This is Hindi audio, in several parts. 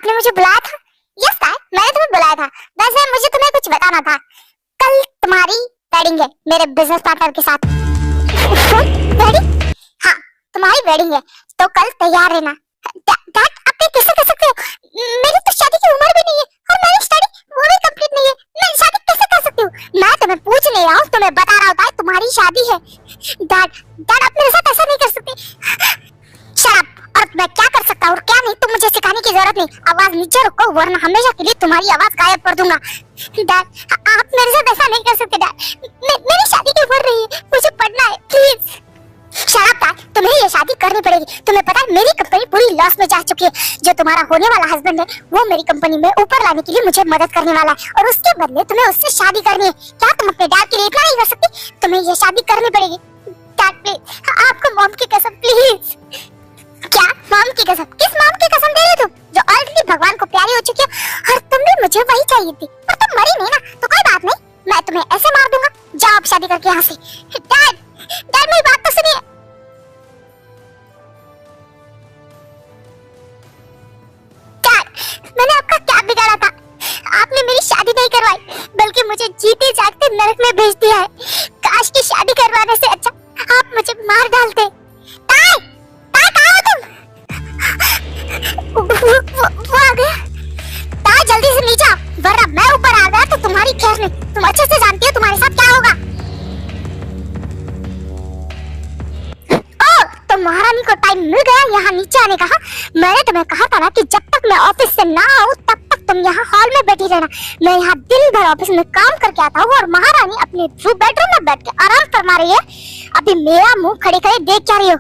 आपने मुझे बुलाया था? यस सर, मैंने तुम्हें बुलाया था। वैसे मुझे तुम्हें कुछ बताना था। कल तुम्हारी वेडिंग है मेरे बिजनेस पार्टनर के साथ। वेडिंग? हाँ, तुम्हारी वेडिंग है तो कल तैयार रहना। डैड, आप ये कैसे कर सकते हो? मेरी तो शादी की उम्र भी नहीं है और मेरी स्टडी वो भी कंप्लीट नहीं है। मैं शादी कैसे कर सकती हूँ? मैं तुम्हें पूछ नहीं रहा हूँ, तुम्हें बता रहा होता है तुम्हारी शादी है। डैड आप मेरे साथ ऐसा नहीं कर सकते। Shut up. और मैं क्या कर सकता हूँ और क्या नहीं तुम मुझे सिखाने की जरूरत नहीं। आवाज नीचे रखो वरना हमेशा के लिए तुम्हारी आवाज गायब कर दूंगा। डैड आप मेरे साथ ऐसा नहीं कर सकते। डैड मेरी शादी की उम्र नहीं है, मुझे पढ़ना है, प्लीज। शट अप डैड, तुम्हें ये शादी करनी पड़ेगी। तुम्हें पता है मेरी कंपनी पूरी लॉस में जा चुकी है। जो तुम्हारा होने वाला हस्बैंड है वो मेरी कंपनी में ऊपर लाने के लिए मुझे मदद करने वाला है और उसके बदले तुम्हें उससे शादी करनी है। क्या तुम अपने डैड के लिए इतना नहीं कर सकती? तुम्हें ये शादी करनी पड़ेगी। डैड प्लीज, आपको मॉम की कसम, प्लीज। क्या मॉम की कसम? किस मॉम की कसम दे रही तुम जो ऑलरेडी भगवान को प्यारी हो चुकी है? और तुम भी मुझे वही चाहिए थी पर तुम मरी नहीं ना, तो कोई बात नहीं, मैं तुम्हें ऐसे मार दूंगा। जाओ आप शादी करके यहाँ से। डैड डैड मेरी बात तो सुनिए। डैड मैंने आपका क्या बिगाड़ा था? आपने मेरी शादी नहीं करवाई बल्कि मुझे जीते जागते नरक में भेज दिया है। काश की शादी करवाने से अच्छा आप मुझे मार डालते। ताई ताई कहाँ हो तुम? वो आ गया। ताई जल्दी से नीचे आओ वरना मैं ऊपर आ गया तो तुम्हारी खैर नहीं। तुम अच्छे से जानती हो तुम्हारे साथ क्या होगा। तो महारानी को टाइम मिल गया यहाँ नीचे आने का। मैंने तुम्हें कहा था ना कि जब तक मैं ऑफिस से ना आऊँ तब तक तुम यहाँ हॉल में बैठी रहना। मैं यहाँ दिन भर ऑफिस में काम करके आता हूँ और महारानी अपने बेडरूम में बैठ के आराम फरमा रही है। अभी मेरा मुंह खड़े खड़े देख क्या रही हो?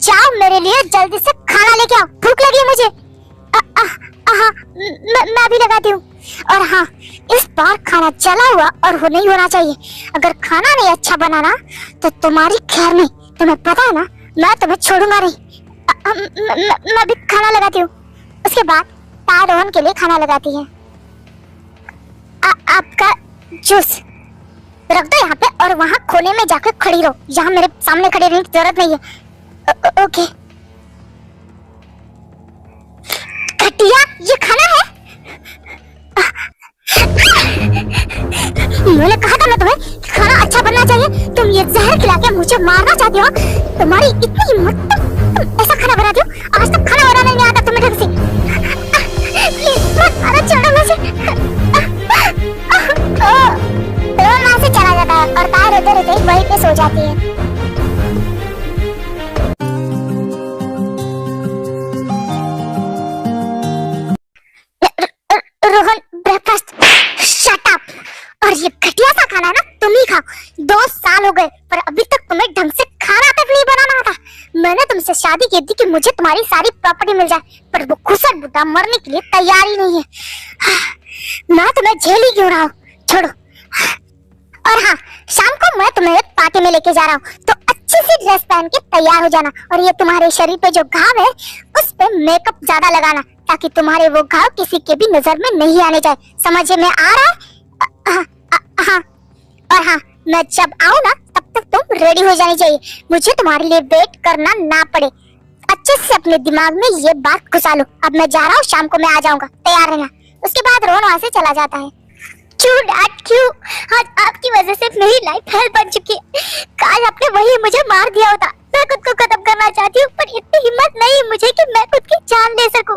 जाओ मेरे लिए जल्दी से खाना लेके आओ, भूख लगी है मुझे। मैं भी लगाती हूँ। और हाँ, इस बार खाना चला हुआ और नहीं होना चाहिए। अगर खाना नहीं अच्छा बनाना तो तुम्हारी खैर नहीं। तुम्हें पता है ना मैं तुम्हें छोड़ूंगा नहीं। मैं भी खाना लगाती हूँ। उसके बाद ताई रोहन के लिए खाना लगाती है। आपका जूस रख दो यहाँ पे और वहाँ कोने में जाकर खड़ी रहो। यहाँ मेरे सामने खड़ी रहने की जरूरत नहीं है। ओके। खटिया ये खाना है? मैंने कहा था ना तुम्हें खाना अच्छा बनना चाहिए। तुम ये जहर खिला के मुझे मारना चाहती हो? तुम्हारी इतनी हिम्मत, तुम ऐसा खाना बनाती हो? आज तक खाना बनाना नहीं आता तुम्हें ढंग से। प्लीज मत मारो, छोड़ो मुझे। रोहन वहाँ से चला जाता है और ताई रोते रोते वहीं पे सो जाती है। रोहन ब्रेकफास्ट। Shut up. और ये घटिया सा खाना ना तुम ही खाओ। 2 साल हो गए पर अभी तक तुम्हें ढंग से खाना तक नहीं बनाना आता। मैंने तुमसे शादी की थी कि मुझे तुम्हारी सारी प्रॉपर्टी मिल जाए पर वो खुसर बुड्ढा मरने के लिए तैयार ही नहीं है। मैं तुम्हें झेल ही क्यों रहा हूँ, छोड़ो। और हाँ, शाम को मैं तुम्हें पार्टी में लेके जा रहा हूँ तो अच्छी सी ड्रेस पहन के तैयार हो जाना। और ये तुम्हारे शरीर पे जो घाव है उस पे मेकअप ज्यादा लगाना ताकि तुम्हारे वो घाव किसी के भी नजर में नहीं आने जाए। समझ में आ रहा है? हाँ। और हाँ, मैं जब आऊँ ना तब तक तुम रेडी हो जानी चाहिए। मुझे तुम्हारे लिए वेट करना ना पड़े। अच्छे से अपने दिमाग में ये बात घुसा लो। अब मैं जा रहा हूँ, शाम को मैं आ जाऊंगा, तैयार रहना। उसके बाद रोहन वहाँ से चला जाता है। क्यों डैड क्यों? आज आपकी वजह से मेरी लाइफ हेल बन चुकी है। काश आपने वही मुझे मार दिया होता। मैं खुद को खत्म करना चाहती हूँ पर इतनी हिम्मत नहीं है मुझे कि मैं खुद की जान दे सकूं।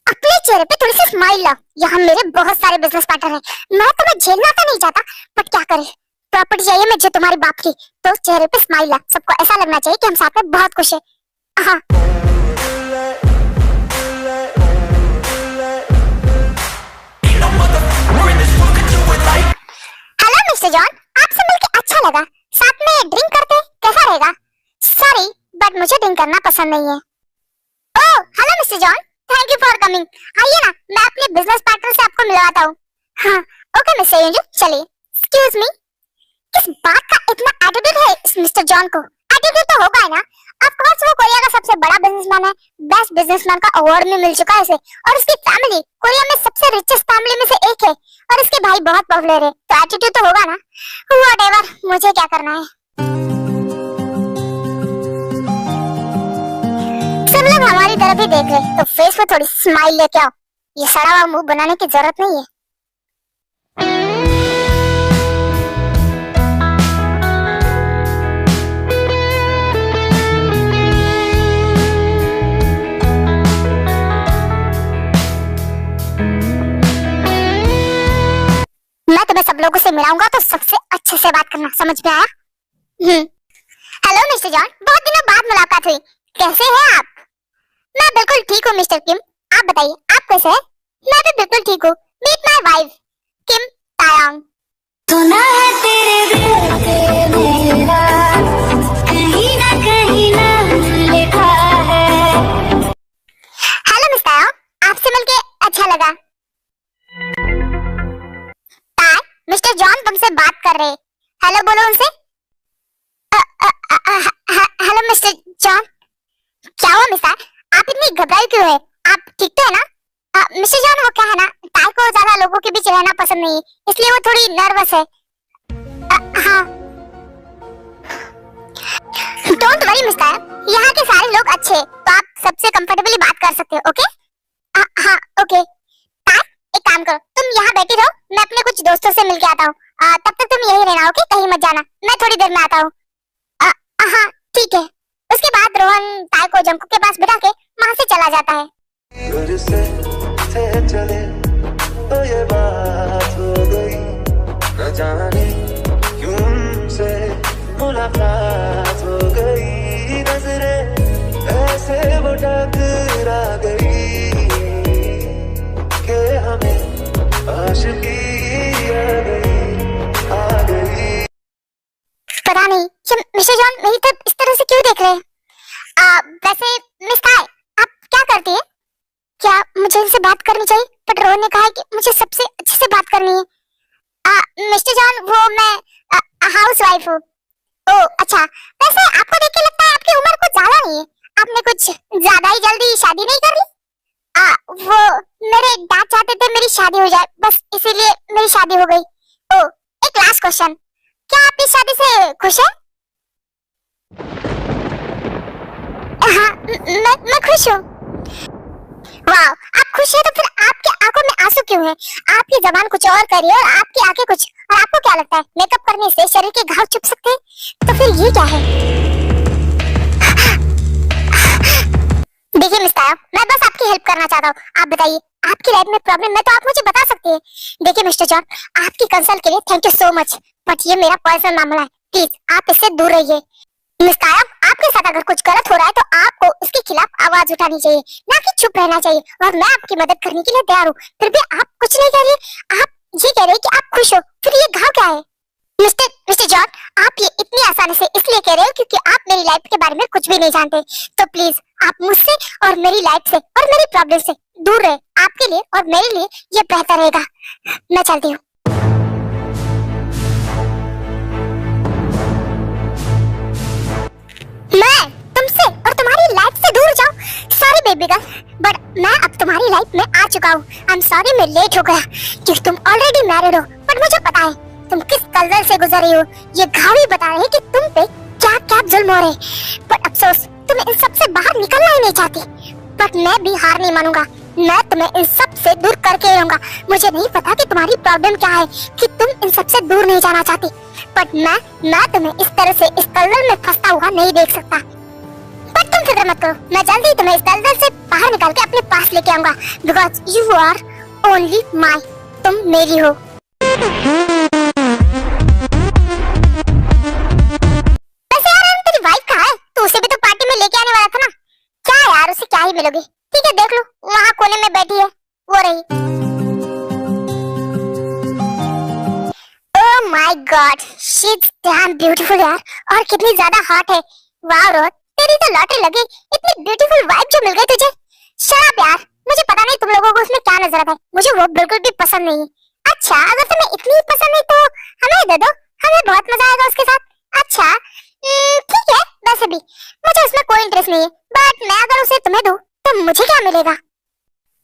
अपने चेहरे पे थोड़ी सी स्माइल लाओ। यहाँ मेरे बहुत सारे बिजनेस पार्टनर हैं। मैं तुम्हें झेलना तो नहीं चाहता बट क्या करें, प्रॉपर्टी चाहिए मुझे तुम्हारी बाप की, तो चेहरे पे स्माइल ला। सबको ऐसा लगना चाहिए कि हम साथ में बहुत खुश हैं। हाँ। हेलो मिस्टर जॉन, आपसे मिलकर अच्छा लगा। साथ में ड्रिंक करते कैसा रहेगा? सॉरी बट मुझे ड्रिंक करना पसंद नहीं है। Oh hello mister John, thank you for coming. आइए ना, मैं अपने बिजनेस पार्टनर से आपको मिलवाता हूँ। हाँ ओके मिस्टर एंजल, चलिए। एक्सक्यूज मी, किस बात का इतना एटीट्यूड है इस मिस्टर जॉन को? एटीट्यूड तो होगा ही ना। ऑफ कोर्स वो कोरिया का सबसे बड़ा बिजनेसमैन है। बेस्ट बिजनेसमैन का अवार्ड भी मिल चुका है उसे। और उसकी फैमिली कोरिया में सबसे रिचेस्ट फैमिली में से एक है और उसके भाई बहुत पॉपुलर है, तो एटीट्यूड तो होगा ना। व्हाटएवर, मुझे क्या करना है। सब लोग हमारी मेरी तरफ ही देख ले तो फेस पे थोड़ी स्माइल लेके आओ। ये सड़ा हुआ मुंह बनाने की जरूरत नहीं है। मैं तुम्हें सब लोगों से मिलाऊंगा तो सबसे अच्छे से बात करना, समझ में आया? हेलो मिस्टर जॉन, बहुत दिनों बाद मुलाकात हुई। कैसे हैं आप? मैं बिल्कुल ठीक हूँ मिस्टर किम, आप बताइए आप कैसे हैं? मैं भी बिल्कुल ठीक हूँ। मीट माय वाइफ किम तायांग। सुना है तेरे दिल पे मेरा कहीं ना लिखा है। हेलो मिस्टर तायांग, आपसे मिलके अच्छा लगा। ताय, मिस्टर जॉन तुमसे बात कर रहे हैं। हेलो बोलो उनसे। Hello mister John. क्या हुआ मिस्टर, आप इतनी घबराई क्यों है? आप ठीक तो है ना? मिस्टर जॉन वो क्या है ना, ताय को ज्यादा लोगों के बीच रहना पसंद नहीं है, इसलिए वो थोड़ी नर्वस है। हाँ डोंट वरी मिस्टर, यहाँ के सारे लोग अच्छे हैं, तो आप सबसे कंफर्टेबली बात कर सकते हो। ओके? हाँ ओके। ताय एक काम करो, तुम यहाँ बैठी रहो, मैं अपने कुछ दोस्तों से मिलके आता हूँ। तब तक तुम यही रहना, ओके? कहीं मत जाना, मैं थोड़ी देर में आता हूँ। हाँ ठीक है। उसके बाद रोहन ताय को जंकू के पास बिठा के वहाँ से चला जाता है। चले तो ये बात हो गई, न जाने क्यों से मुलाकात हो गई, नजरें ऐसे वो टकरा गई कि हमें आशिकी आ गई। पता नहीं ये मिस्टर जॉन मेरी तरफ इस तरह से क्यों देख रहे हैं? वैसे मिस ताय आप क्या करती है? क्या मुझे इनसे बात करनी चाहिए? बट रोहन ने कहा है कि मुझे सबसे अच्छे से बात करनी है। मिस्टर जॉन वो मैं हाउस वाइफ हूँ। ओह अच्छा, वैसे आपको देख के लगता है आपकी उम्र कुछ ज्यादा नहीं है, आपने कुछ ज्यादा ही जल्दी शादी नहीं कर ली? वो मेरे डैड चाहते थे मेरी शादी हो जाए, बस इसीलिए मेरी शादी हो गई। ओह एक लास्ट क्वेश्चन, क्या आप इस शादी से खुश हैं? हाँ मैं खुश हूँ। वाह आप खुश हैं तो फिर आपकी आंखों में आंसू क्यों हैं? आपकी जबान कुछ और कर रही है और आपकी आंखें कुछ, और आपको क्या लगता है मेकअप करने से शरीर के घाव छुप सकते हैं? तो फिर ये क्या है? देखिए मिस्टर, मैं बस आपकी हेल्प करना चाहता हूँ। आप बताइए आपकी लाइफ में प्रॉब्लम है तो आप मुझे बता सकते हैं। देखिए मिस्टर जॉन, आपकी कंसल्ट के लिए thank you so much, but ये मेरा पर्सनल मामला है, प्लीज आप इससे दूर रहिए। मिस्टर आपके साथ अगर कुछ गलत हो रहा है तो आपको उसके खिलाफ आवाज उठानी चाहिए, ना कि चुप रहना चाहिए, और मैं आपकी मदद करने के लिए तैयार हूँ। फिर भी आप कुछ नहीं कह रही, आप ये कह रहे कि आप खुश हो, फिर ये घाव क्या है? मिस्टर जॉन, आप ये इतनी आसानी से इसलिए कह रहे हो क्योंकि आप मेरी लाइफ के बारे में कुछ भी नहीं जानते, तो प्लीज आप मुझसे और मेरी लाइफ से और मेरी प्रॉब्लम से दूर रहे। आपके लिए और मेरे लिए ये बेहतर रहेगा। मैं चलती हूँ। मैं तुमसे और तुम्हारी लाइफ से दूर जाऊं? सॉरी बेबी गर्ल, बट मैं अब तुम्हारी लाइफ में आ चुका हूँ। आई एम सॉरी मैं लेट हो गया क्योंकि तुम ऑलरेडी मैरिड हो, बट मुझे पता है तुम किस कल्चर से गुजर रही हो। ये घाव ही बता रहे कि तुम पे क्या क्या जुल्म हो रहे, बट अफसोस तुम इन सब से बाहर निकलना ही नहीं चाहती। बट मैं भी हार नहीं मानूंगा, मैं तुम्हें इन सब से दूर करके रहूंगा। मुझे नहीं पता कि तुम्हारी प्रॉब्लम क्या है कि तुम इन सब से दूर नहीं जाना चाहती, बट मैं तुम्हें इस तरह से इस दलदल में फंसता हुआ नहीं देख सकता। बट तुम फिक्र मत करो, मैं जल्दी ही तुम्हें इस दलदल से बाहर निकाल के अपने पास लेके आऊंगा, because you are only my, तुम मेरी हो। वैसे यार तेरी वाइफ कहाँ है? तू उसे भी तो पार्टी में लेके आने वाला था ना। क्या यार उसे क्या ही मिलोगी? ठीक है देख लो, वहाँ कोने में बैठी है, वो रही। Oh my God, she is damn beautiful यार, और कितनी ज्यादा हॉट है। वाह रोहन, तेरी तो लॉटरी लगी, इतनी ब्यूटीफुल वाइफ जो मिल गई तुझे। शट अप यार, मुझे पता नहीं तुम लोगों को उसमें क्या नजर आता है, मुझे वो बिल्कुल भी पसंद नहीं है। अच्छा अगर तुम्हें इतनी पसंद है तो हमें दे दो, हमें बहुत मजा आएगा उसके साथ। अच्छा ठीक है, वैसे भी मुझे उसमें कोई इंटरेस्ट नहीं है, बट मैं अगर उसे तुम्हें दूं तो मुझे क्या मिलेगा?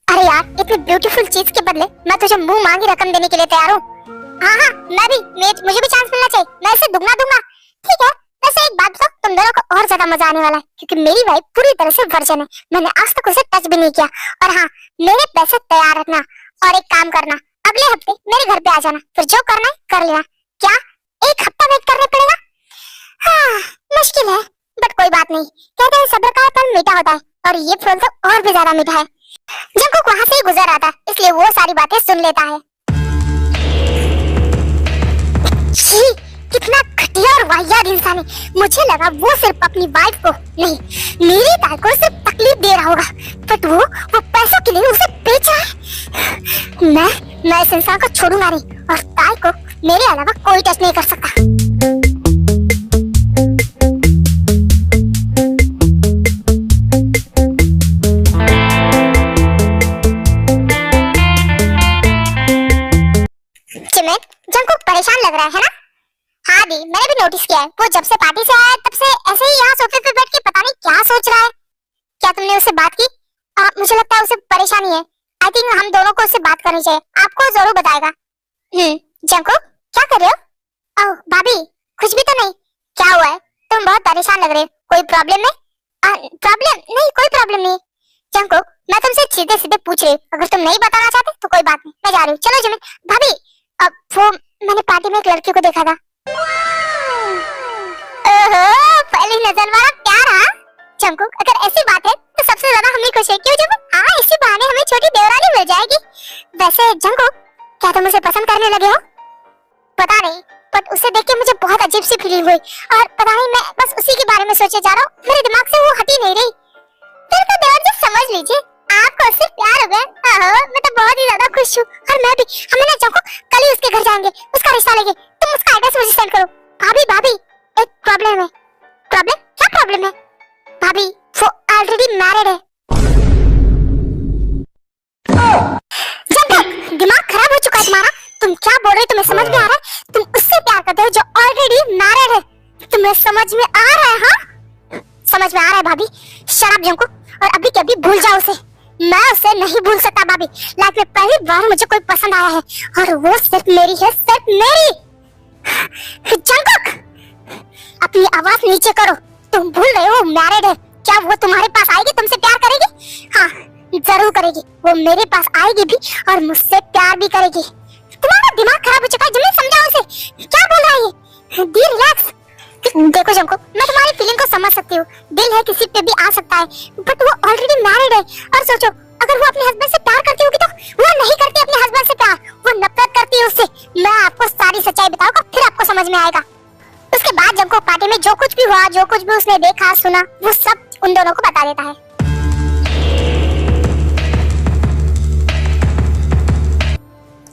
अरे यार इतनी ब्यूटीफुल चीज के बदले मैं तुझे मुंह मांगी रकम देने के लिए तैयार हूँ। हाँ मैं भी, मुझे भी चांस मिलना चाहिए, मैं इसे दुगना दूंगा। ठीक है वैसे एक बात बताओ, तुम दोनों को और ज्यादा मजा आने वाला है क्योंकि मेरी वाइफ पूरी तरह से वर्जिन है। मैंने आज तक उसे टच भी नहीं किया। और हाँ, मेरे पैसे तैयार रखना और एक काम करना, अगले हफ्ते मेरे घर पे आ जाना, फिर जो करना है कर लेना। क्या 1 हफ्ता वेट करना पड़ेगा? हाँ, मुश्किल है बट कोई बात नहीं। कहते हैं सब्र का फल मीठा होता है और ये फल तो और भी ज्यादा मीठा है। जंगकुक वहाँ से ही गुजर रहा था, इसलिए वो सारी बातें सुन लेता है। छी, कितना घटिया और वाहियात इंसान है। मुझे लगा वो सिर्फ अपनी वाइफ को नहीं, मेरी ताई को सिर्फ तकलीफ दे रहा होगा, बट वो पैसों के लिए उसे बेच रहा है। मैं इस इंसान को छोड़ूंगा नहीं और ताई को मेरे अलावा कोई टच नहीं कर सकता। चिमित, जंगकुक परेशान लग रहा है ना? हाँ दी, मैंने भी नोटिस किया है। वो जब से पार्टी से आया तब से ऐसे ही यहाँ सोफे पे बैठ के पता नहीं क्या सोच रहा है। क्या तुमने उससे बात की? मुझे लगता है उसे परेशानी है। आई थिंक हम दोनों को उससे बात करनी चाहिए। आपको जरूर बताएगा। जंगकुक, क्या कर रहे हो? ओह भाभी, कुछ भी तो नहीं। क्या हुआ है? तुम बहुत परेशान लग रहे हो। कोई प्रॉब्लम है? प्रॉब्लम नहीं, कोई प्रॉब्लम नहीं। जंगकुक, मैं तुमसे सीधे सीधे पूछ रही हूँ, अगर तुम नहीं बताना चाहते तो कोई बात नहीं, मैं जा रही हूँ। चलो जिमिन। भाभी, अब वो मैंने पार्टी में एक लड़की को देखा था। ओहो, पहली नजर वाला प्यार। हाँ जंगकुक, अगर ऐसी बात है तो सबसे ज्यादा हमें खुश है। क्यों जिमिन? हाँ, इसी बहाने हमें छोटी देवरानी मिल जाएगी। वैसे जंगकुक, क्या तुम उसे पसंद करने लगे हो? पता नहीं, बट उसे देख के मुझे बहुत अजीब सी फीलिंग हुई और पता नहीं, मैं बस उसी के बारे में सोचे जा रहा हूँ। मेरे दिमाग से वो हट ही नहीं रही। फिर तो देवर जी समझ लीजिए, आपको उससे प्यार हो गया। मैं तो बहुत ही ज्यादा खुश हूँ। और मैं भी। हम ना जंगकुक कल ही उसके घर जाएंगे, उसका रिश्ता लेंगे। तुम उसका एड्रेस मुझे सेंड करो। भाभी, एक प्रॉब्लम है। प्रॉब्लम? क्या प्रॉब्लम है? भाभी, वो ऑलरेडी मैरिड है। जंगकुक, दिमाग खराब हो चुका है तुम्हारा। तुम क्या बोल रहे हो? तुम्हें समझ में आ रहा है? तुम उससे प्यार करते हो जो ऑलरेडी मैरिड है। तुम्हें समझ में आ रहा है? हाँ, समझ में आ रहा है भाभी। शराब जंगकुक, और अभी के अभी भूल जाओ उसे। मैं उसे नहीं भूल सकता भाभी। लाइफ में पहली बार मुझे कोई पसंद आया है और वो सिर्फ मेरी है, सिर्फ मेरी। जंगकुक, अपनी आवाज नीचे करो। तुम भूल रहे हो मैरिड है। क्या वो तुम्हारे पास आएगी, तुमसे प्यार करेगी? हाँ, जरूर करेगी। वो मेरे पास आएगी भी और मुझसे प्यार भी करेगी। तुम्हारा दिमाग खराब हो चुका है। जिमिन, समझाओ उसे। क्या बोल रहा है ये? दी रिलैक्स। देखो जंगकुक, मैं तुम्हारी फीलिंग को समझ सकती हूँ। दिल है किसी पे भी आ सकता है, बट वो ऑलरेडी मैरिड है। और सोचो, अगर वो अपने हस्बैंड से प्यार करती होगी तो वो नहीं करती अपने हस्बैंड से प्यार, वो नफरत करती है उससे। मैं आपको सारी सच्चाई बताऊंगा, फिर आपको समझ में आएगा। उसके बाद जंगकुक पार्टी में जो कुछ भी हुआ, जो कुछ भी उसने देखा सुना, वो सब उन दोनों को बता देता है।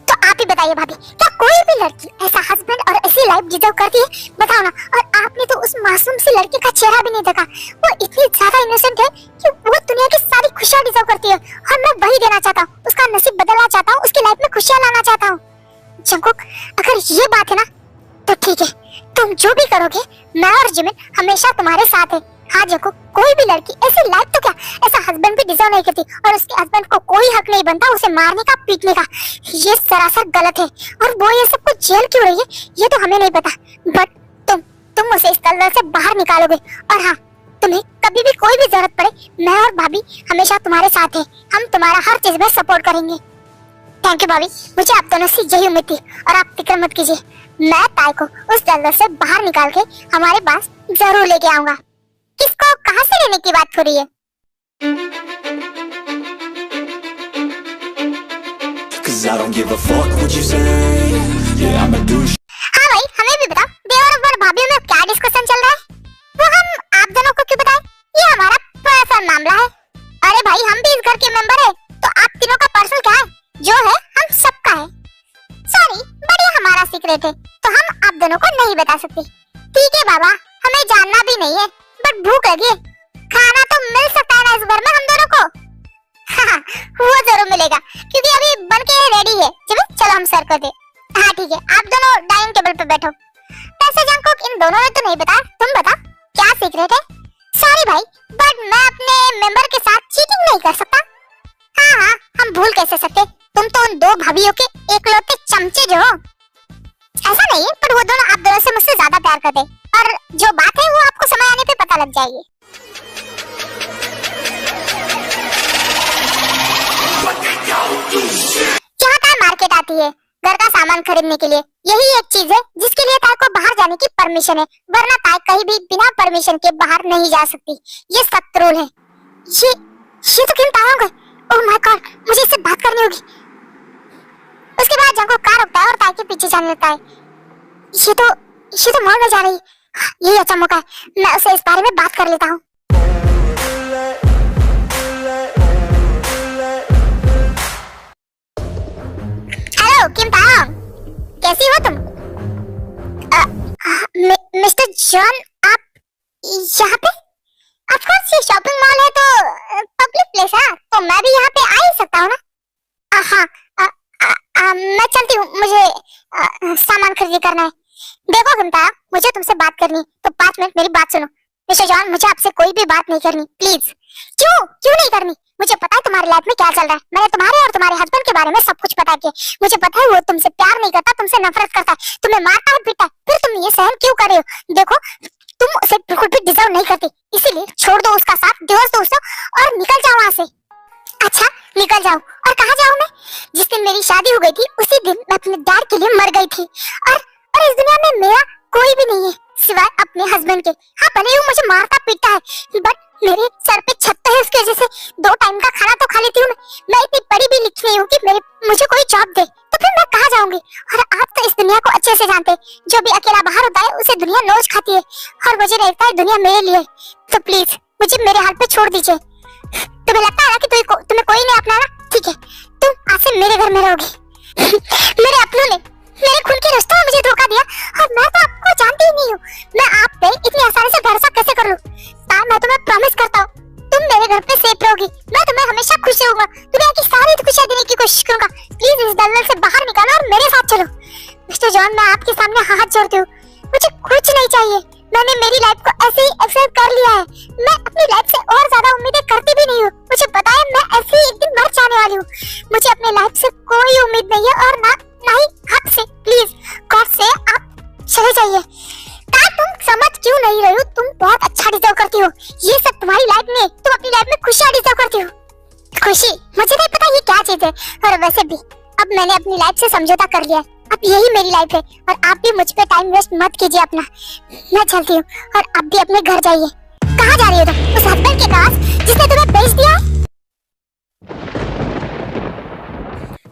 तो आप ही बताइए भाभी, क्या कोई भी लड़की ऐसा हस्बैंड और ऐसी लाइफ डिजर्व करती है? बताओ ना। और आपने तो उस मासूम सी लड़की का चेहरा भी नहीं देखा। वो इतनी ज्यादा इनोसेंट है कि वो दुनिया की सारी खुशियां डिजर्व करती है और मैं वही देना चाहता हूँ। उसका नसीब बदलना चाहता हूँ, उसकी लाइफ में खुशियां लाना चाहता हूँ। जंगकुक, अगर ये बात है ना तो ठीक है, तुम जो भी करोगे मैं और जिमिन हमेशा तुम्हारे साथ है। हाँ जंगकुक, कोई भी लड़की ऐसी लाइफ तो क्या, ऐसा हस्बैंड भी डिजर्व नहीं करती और उसके हस्बैंड को कोई हक नहीं बनता उसे मारने का, पीटने का। ये सरासर गलत है। और वो ये सब कुछ झेल क्यों रही है ये तो हमें नहीं पता, बट तुम उसे इस दलदल से बाहर निकालोगे। और हाँ, तुम्हें कभी भी कोई भी जरूरत पड़े, मैं और भाभी हमेशा तुम्हारे साथ है। हम तुम्हारा हर चीज में सपोर्ट करेंगे। थैंक यू भाभी, मुझे आप दोनों से यही उम्मीद थी। और आप फिक्र मत कीजिए, मैं ताई को उस दलदल से बाहर निकाल के हमारे पास जरूर लेके आऊंगा। किसको कहाँ से लेने की बात हो रही है? हाँ भाई, हमें भी बताओ, देवर और भाभीयों में क्या डिस्कशन चल रहा है? वो हम आप दोनों को क्यों बताएं? ये हमारा पर्सनल मामला है। अरे भाई, हम भी इस घर के मेंबर है, तो आप तीनों का पर्सनल क्या है? जो है हम सबका है। सॉरी, बट ये हमारा सीक्रेट है, तो हम आप दोनों को नहीं बता सकते। ठीक है बाबा, हमें जानना भी नहीं है, बट भूख लगी है। खाना तो मिल सकता है ना इस घर में हम दोनों को? हाँ, वो जरूर मिलेगा, क्योंकि अभी बन के रेडी है। चलो हम सर्व कर दे। हाँ ठीक है, आप दोनों डाइनिंग टेबल पे बैठो। वैसे जंगकुक, इन दोनों ने तो नहीं बताया, तुम बता क्या सीक्रेट है? सॉरी भाई, बट मैं अपने मेंबर के साथ चीटिंग नहीं कर सकता। हाँ, हम भूल कैसे सकते? तुम तो उन दो भाभीयों के एकलौते चमचे जो हो। ऐसा नहीं है, पर वो दोनों आप दोनों से मुझसे ज्यादा प्यार करते और जो बात है वो आपको समय आने पे पता लग जाएगी। यहाँ ताई मार्केट आती है घर का सामान खरीदने के लिए, यही एक चीज है जिसके लिए ताई को बाहर जाने की परमिशन है, वरना ताई कहीं भी बिना परमिशन के बाहर नहीं जा सकती। ये सख्त रूल है। ये तो किम ताई गए। ओह माय गॉड, मुझे इससे बात करनी होगी। उसके बाद जंगो कार रुकता है और ताई के पीछे जाने लगता है। ये तो मॉल में जा रही है, यही अच्छा मौका है, मैं उसे इस बारे में बात कर लेता हूँ। हेलो किम ताई, कैसी हो तुम? मिस्टर जॉन, आप यहाँ पे? ऑफ कोर्स ये शॉपिंग मॉल है तो पब्लिक प्लेस है, तो मैं भी यहाँ पे आ ही सकता हूँ ना। हाँ, मैं चलती हूँ, मुझे सामान खरीदी करना है। देखो किमता, मुझे तुमसे बात करनी है तो 5 मिनट मेरी बात सुनो। मिस्टर जॉन, मुझे आपसे कोई भी बात नहीं करनी, प्लीज। क्यों नहीं करनी? मुझे पता है तुम्हारी लाइफ में क्या चल रहा है। मैंने तुम्हारे और तुम्हारे हस्बैंड के बारे में सब कुछ पता किया। मुझे पता है वो तुमसे प्यार नहीं करता, तुमसे नफरत करता है, तुम्हें मारता है पीटता है, फिर तुम ये सहन क्यों कर रहे हो? देखो तुम उसे बिल्कुल भी डिजर्व नहीं करती, इसीलिए छोड़ दो उसका साथ, डिवोर्स दो उसको और निकल जाओ वहाँ से। अच्छा निकल जाऊं? और कहाँ जाऊं मैं? जिस दिन मेरी शादी हो गई थी उसी दिन मैं अपने डैड के लिए मर गई थी, और इस दुनिया में मेरा कोई भी नहीं है सिवाय अपने हस्बैंड के। हाँ भले ही मुझे मारता पीटता है, बट मेरे सर पे छत है, उसकी वजह से 2 टाइम का खाना तो खा लेती हूँ मैं इतनी पढ़ी भी लिखी नहीं हूँ कि मुझे कोई जॉब दे, तो फिर मैं कहाँ जाऊंगी? और आप तो इस दुनिया को अच्छे से जानते, जो भी अकेला बाहर होता है उसे दुनिया नोच खाती है, और मुझे लगता है दुनिया मेरे लिए। तो प्लीज मुझे मेरे हाल पे छोड़ दीजिए। तुम्हें लगता है ना कि तुम्हें कोई नहीं अपनाना? ठीक है, तुम आज से मेरे घर में रहोगी। मेरे अपनों ने मेरे खून के रिश्तों में मुझे धोखा दिया, और मैं तो आपको जानती ही नहीं हूँ। मैं आप पे इतनी आसानी से भरोसा कैसे कर लूं? मैं तुम्हें प्रॉमिस करता हूँ तुम मेरे घर पे सेफ रहोगी, मैं तुम्हें हमेशा खुश रहूंगा, दुनिया की सारी खुशियां देने की कोशिश करूंगा। प्लीज इस दलदल से बाहर निकालो और मेरे साथ चलो। मिस्टर जॉन, मैं आपके सामने हाथ जोड़ती हूँ, मुझे कुछ नहीं चाहिए। मैंने मेरी लाइफ को ऐसे ही एक्सेप्ट कर लिया है, मैं अपनी लाइफ से और ज्यादा उम्मीदें करती भी नहीं हूँ। मुझे पता है मैं ऐसे ही एक दिन मर जाने वाली हूँ। मुझे अपनी लाइफ से कोई उम्मीद नहीं है, और ना ही हक से। प्लीज गॉड से आप चले जाइए। तुम समझ क्यों नहीं रही हो? तुम बहुत अच्छा डिजर्व करती हो, ये सब तुम्हारी लाइफ में, तुम अपनी लाइफ में खुशियां डिजर्व करती हो। खुशी? मुझे नहीं पता ये क्या चीज है, और वैसे भी अब मैंने अपनी लाइफ से समझौता कर लिया है, अब यही मेरी लाइफ है, और आप भी मुझ पे टाइम वेस्ट मत कीजिए अपना। मैं चलती हूँ, और आप भी अपने घर जाइए। कहाँ जा रही हो तुम? उस हस्बैंड के पास जिसने तुम्हें बेच दिया?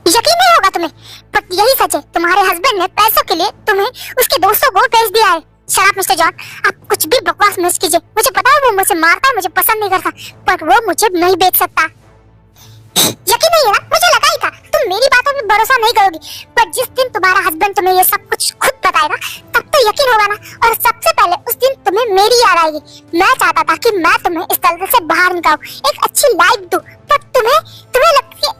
यकीन नहीं होगा तुम्हें, पर यही सच है, तुम्हारे हस्बैंड ने पैसों के लिए तुम्हें उसके दोस्तों को बेच दिया है। शट अप मिस्टर जॉन, आप कुछ भी बकवास मत कीजिए। मुझे पता है वो मुझे मारता है, मुझे पसंद नहीं करता, पर वो मुझे नहीं बेच सकता। यकीन नहीं है ना? मुझे लगा ही था तुम मेरी बातों पे भरोसा नहीं करोगी, पर जिस दिन तुम्हारा हस्बैंड तुम्हें ये सब कुछ खुद बताएगा तब तो यकीन होगा ना। और सबसे पहले उस दिन तुम्हें मेरी याद आएगी। मैं चाहता था कि मैं तुम्हें इस दलदल से बाहर निकालूं, एक अच्छी लाइफ दूं, पर तुम्हें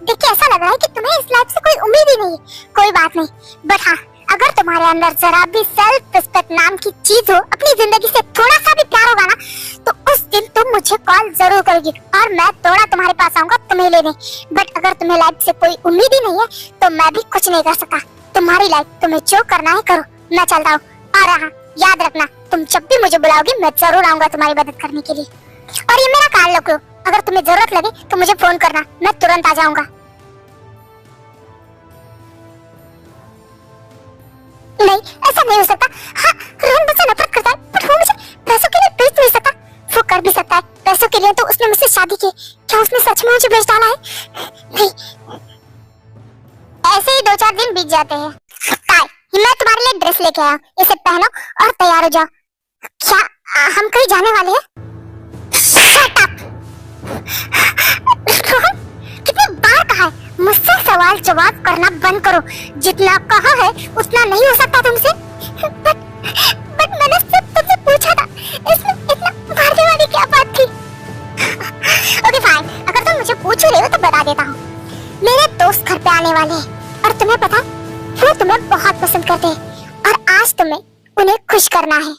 देख के ऐसा लग रहा है कि तुम्हें इस लाइफ से कोई उम्मीद ही नहीं है। कोई बात नहीं, बट हाँ, अगर तुम्हारे अंदर जरा भी सेल्फ रिस्पेक्ट नाम की चीज हो, अपनी जिंदगी से थोड़ा सा भी प्यार होगा ना, तो उस दिन तुम मुझे कॉल जरूर करोगी, और मैं थोड़ा तुम्हारे पास आऊंगा तुम्हें लेने। बट अगर तुम्हें लाइफ से कोई उम्मीद ही नहीं है तो मैं भी कुछ नहीं कर सकता। तुम्हारी लाइफ, तुम्हें जो करना है करो, मैं चलता हूँ। और हाँ, याद रखना, तुम जब भी मुझे बुलाओगी मैं जरूर आऊंगा तुम्हारी मदद करने के लिए। और ये मेरा कार्ड रख लो, अगर तुम्हें जरूरत लगे तो मुझे फोन करना, मैं तुरंत आ जाऊंगा। नहीं, ऐसा नहीं हो सकता। हाँ, रोहन मुझसे नफरत करता है, पर वो मुझे पैसों के लिए बेच नहीं सकता। वो कर भी सकता है, पैसों के लिए तो उसने मुझसे शादी की। क्या उसने सच में मुझे बेच डाला है? नहीं। ऐसे ही 2-4 दिन बीत जाते हैं। मैं तुम्हारे लिए ड्रेस लेके आया, इसे पहनो और तैयार हो जाओ। क्या हम कहीं जाने वाले हैं? Shut up! रोहन, कितनी बार कहा है मुझसे सवाल जवाब करना बंद करो। जितना कहा है उतना नहीं हो सकता तुमसे। बट मैंने सिर्फ तुमसे पूछा था, इसमें इतना मारने वाली क्या बात थी? ओके फाइन, अगर तुम मुझे पूछ रहे हो तो बता देता हूँ। मेरे दोस्त घर पे आने वाले हैं, और तुम्हें पता है वो तुम्हें बहुत पसंद करते हैं, और आज तुम्हें उन्हें खुश करना है।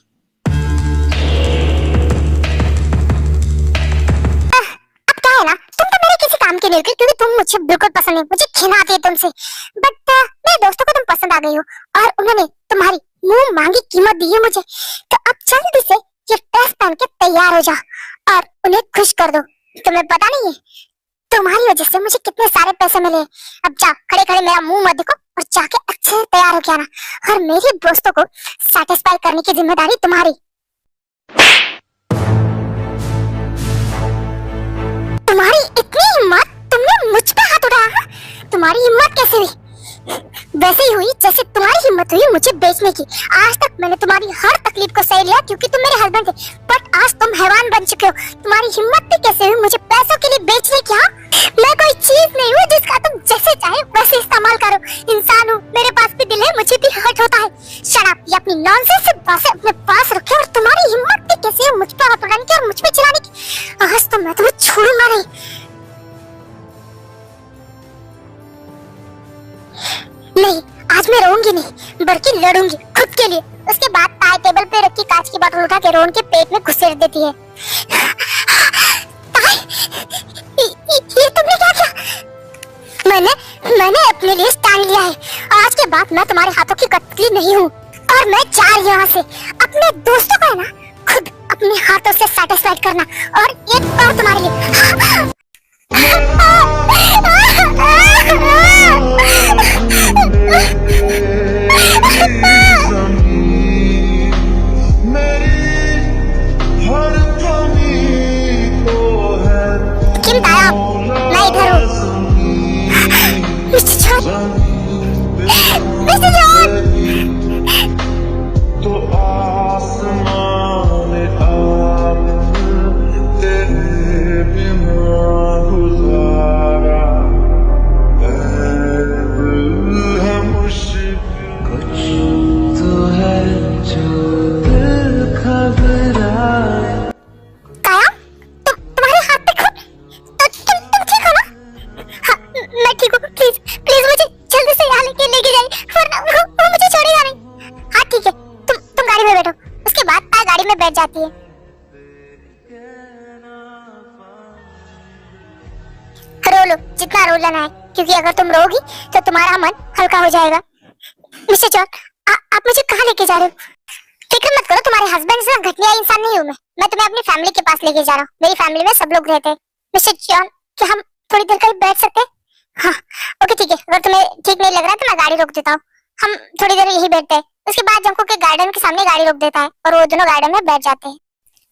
अब क्या है ना, तुम तो मेरे किसी काम के नहीं होगी, क्योंकि तुम मुझे बिल्कुल पसंद नहीं, मुझे घिन आती है तुमसे। बट मेरे दोस्तों को तुम पसंद आ गई हो, और उन्होंने तुम्हारी मुंह मांगी कीमत दी है मुझे, तो अब जल्दी से ये ड्रेस पहन के तैयार हो जा और उन्हें खुश कर दो। तुम्हें पता नहीं है तुम्हारी वजह से मुझे कितने सारे पैसे मिले। अब जा, खड़े खड़े मेरा मुंह मत देखो और जाके अच्छे से तैयार हो के आना, और मेरे दोस्तों को सेटिस्फाई करने की जिम्मेदारी तुम्हारी। तुम्हारी इतनी हिम्मत, तुमने मुझ पे हाथ उठाया? तुम्हारी हिम्मत कैसे हुई? वैसे ही हुई जैसे तुम्हारी हिम्मत हुई मुझे बेचने की। आज तक मैंने तुम्हारी हर तकलीफ को सह लिया क्योंकि तुम मेरे हस्बैंड थे, बट आज तुम हैवान बन चुके हो। तुम्हारी हिम्मत भी कैसे हुई मुझे पैसों के लिए बेचने की? हाँ, मैं कोई चीज नहीं हूँ जिसका तुम जैसे चाहे वैसे इस्तेमाल करो। इंसान हूँ, मेरे पास भी दिल है, मुझे भी हर्ट होता है। शट अप, ये अपनी नॉनसेंस बातें अपने पास रखे। और तुम्हारी हिम्मत भी कैसे है मुझ पर हाथ उठाने की और मुझ पे चिल्लाने की? आज तो मैं तुम्हें छोड़ूंगा नहीं। नहीं, आज मैं रोऊंगी नहीं बल्कि लड़ूंगी खुद के लिए। उसके बाद टाई टेबल पे रखी कांच की बोतल उठा के रोहन के पेट में घुसेड़ देती है। ये तुमने क्या किया? मैंने अपने लिए स्टैंड लिया है। आज के बाद मैं तुम्हारे हाथों की कठपुतली नहीं हूँ और मैं जा रही हूँ यहाँ से। अपने दोस्तों को है ना खुद अपने हाथों से सैटिस्फाइड करना, और एक और तुम्हारे लिए। मैं इधर हूँ। Mister John, mister John. तो आसमान आप तेरे बिना गुजारा है मुश्किल। कुछ तो है जो दिल घबराए। काया, तुम्हारे हाथ पे खून? तुम ठीक हो ना? हाँ, मैं ठीक हूँ। प्लीज प्लीज मुझे जल्दी से यहाँ लेके जाइए, वरना वो मुझे छोड़ेगा नहीं। हाँ ठीक है, तुम गाड़ी में बैठो। उसके बाद ताया गाड़ी में बैठ जाती है। रो लो जितना रो लेना है, क्योंकि अगर तुम रोगी तो तुम्हारा मन हल्का हो जाएगा। मिस्टर जॉन, आप मुझे कहाँ लेके जा रहे हो? फिक्र मत करो, तुम्हारे हस्बैंड से घटिया इंसान नहीं हूँ मैं तुम्हें अपनी फैमिली के पास लेके जा रहा हूँ। मेरी फैमिली में सब लोग रहते हैं। मिस्टर जॉन, क्या हम थोड़ी देर कहीं बैठ सकते हैं? हाँ ओके ठीक है, अगर तुम्हें ठीक नहीं लग रहा तो मैं गाड़ी रोक देता हूँ। हम थोड़ी देर यही बैठते हैं। उसके बाद जंको के गार्डन के सामने गाड़ी रोक देता है और वो दोनों गार्डन में बैठ जाते हैं।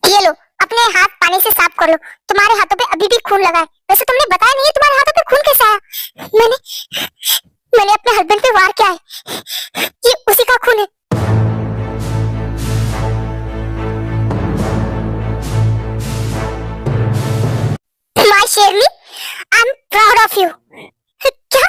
ये लो, अपने हाथ पानी से साफ कर लो। तुम्हारे हाथों पे अभी भी खून लगा है। वैसे तुमने बताया नहीं है तुम्हारे हाथों पे खून कैसे आया? मैंने अपने हस्बैंड पे वार किया है, ये उसी का खून है। माय शेरनी, I am proud of you. क्या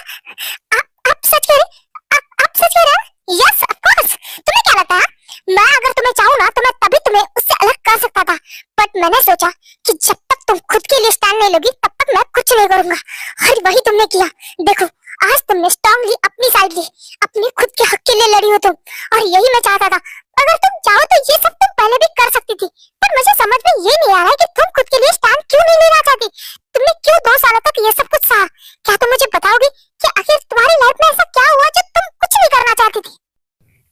आप सच कह रहे? आप सच कह रहे हैं? Yes of course. तुम्हें क्या लगता है मैं अगर तुम्हें चाहूँ ना तो मैं तभी तुम्हें उससे अलग कर सकता था, बट मैंने सोचा कि जब तक तुम खुद के लिए स्टैंड नहीं लोगी तब तक मैं कुछ नहीं करूंगा, और वही तुमने किया। देखो आज तुमने स्ट्रांगली अपनी साइड ली, अपने खुद के हक के लिए लड़ी हो तुम, और यही मैं चाहता था। अगर तुम चाहो तो ये सब तुम पहले भी कर सकती थी, पर मुझे समझ में ये नहीं आ रहा है कि तुम खुद के लिए स्टैंड क्यों नहीं लेना चाहती। तुमने क्यों 2 सालों तक ये सब कुछ सहा? क्या तुम मुझे बताओगी कि आखिर तुम्हारी लाइफ में ऐसा क्या हुआ जो तुम कुछ नहीं करना चाहती थी?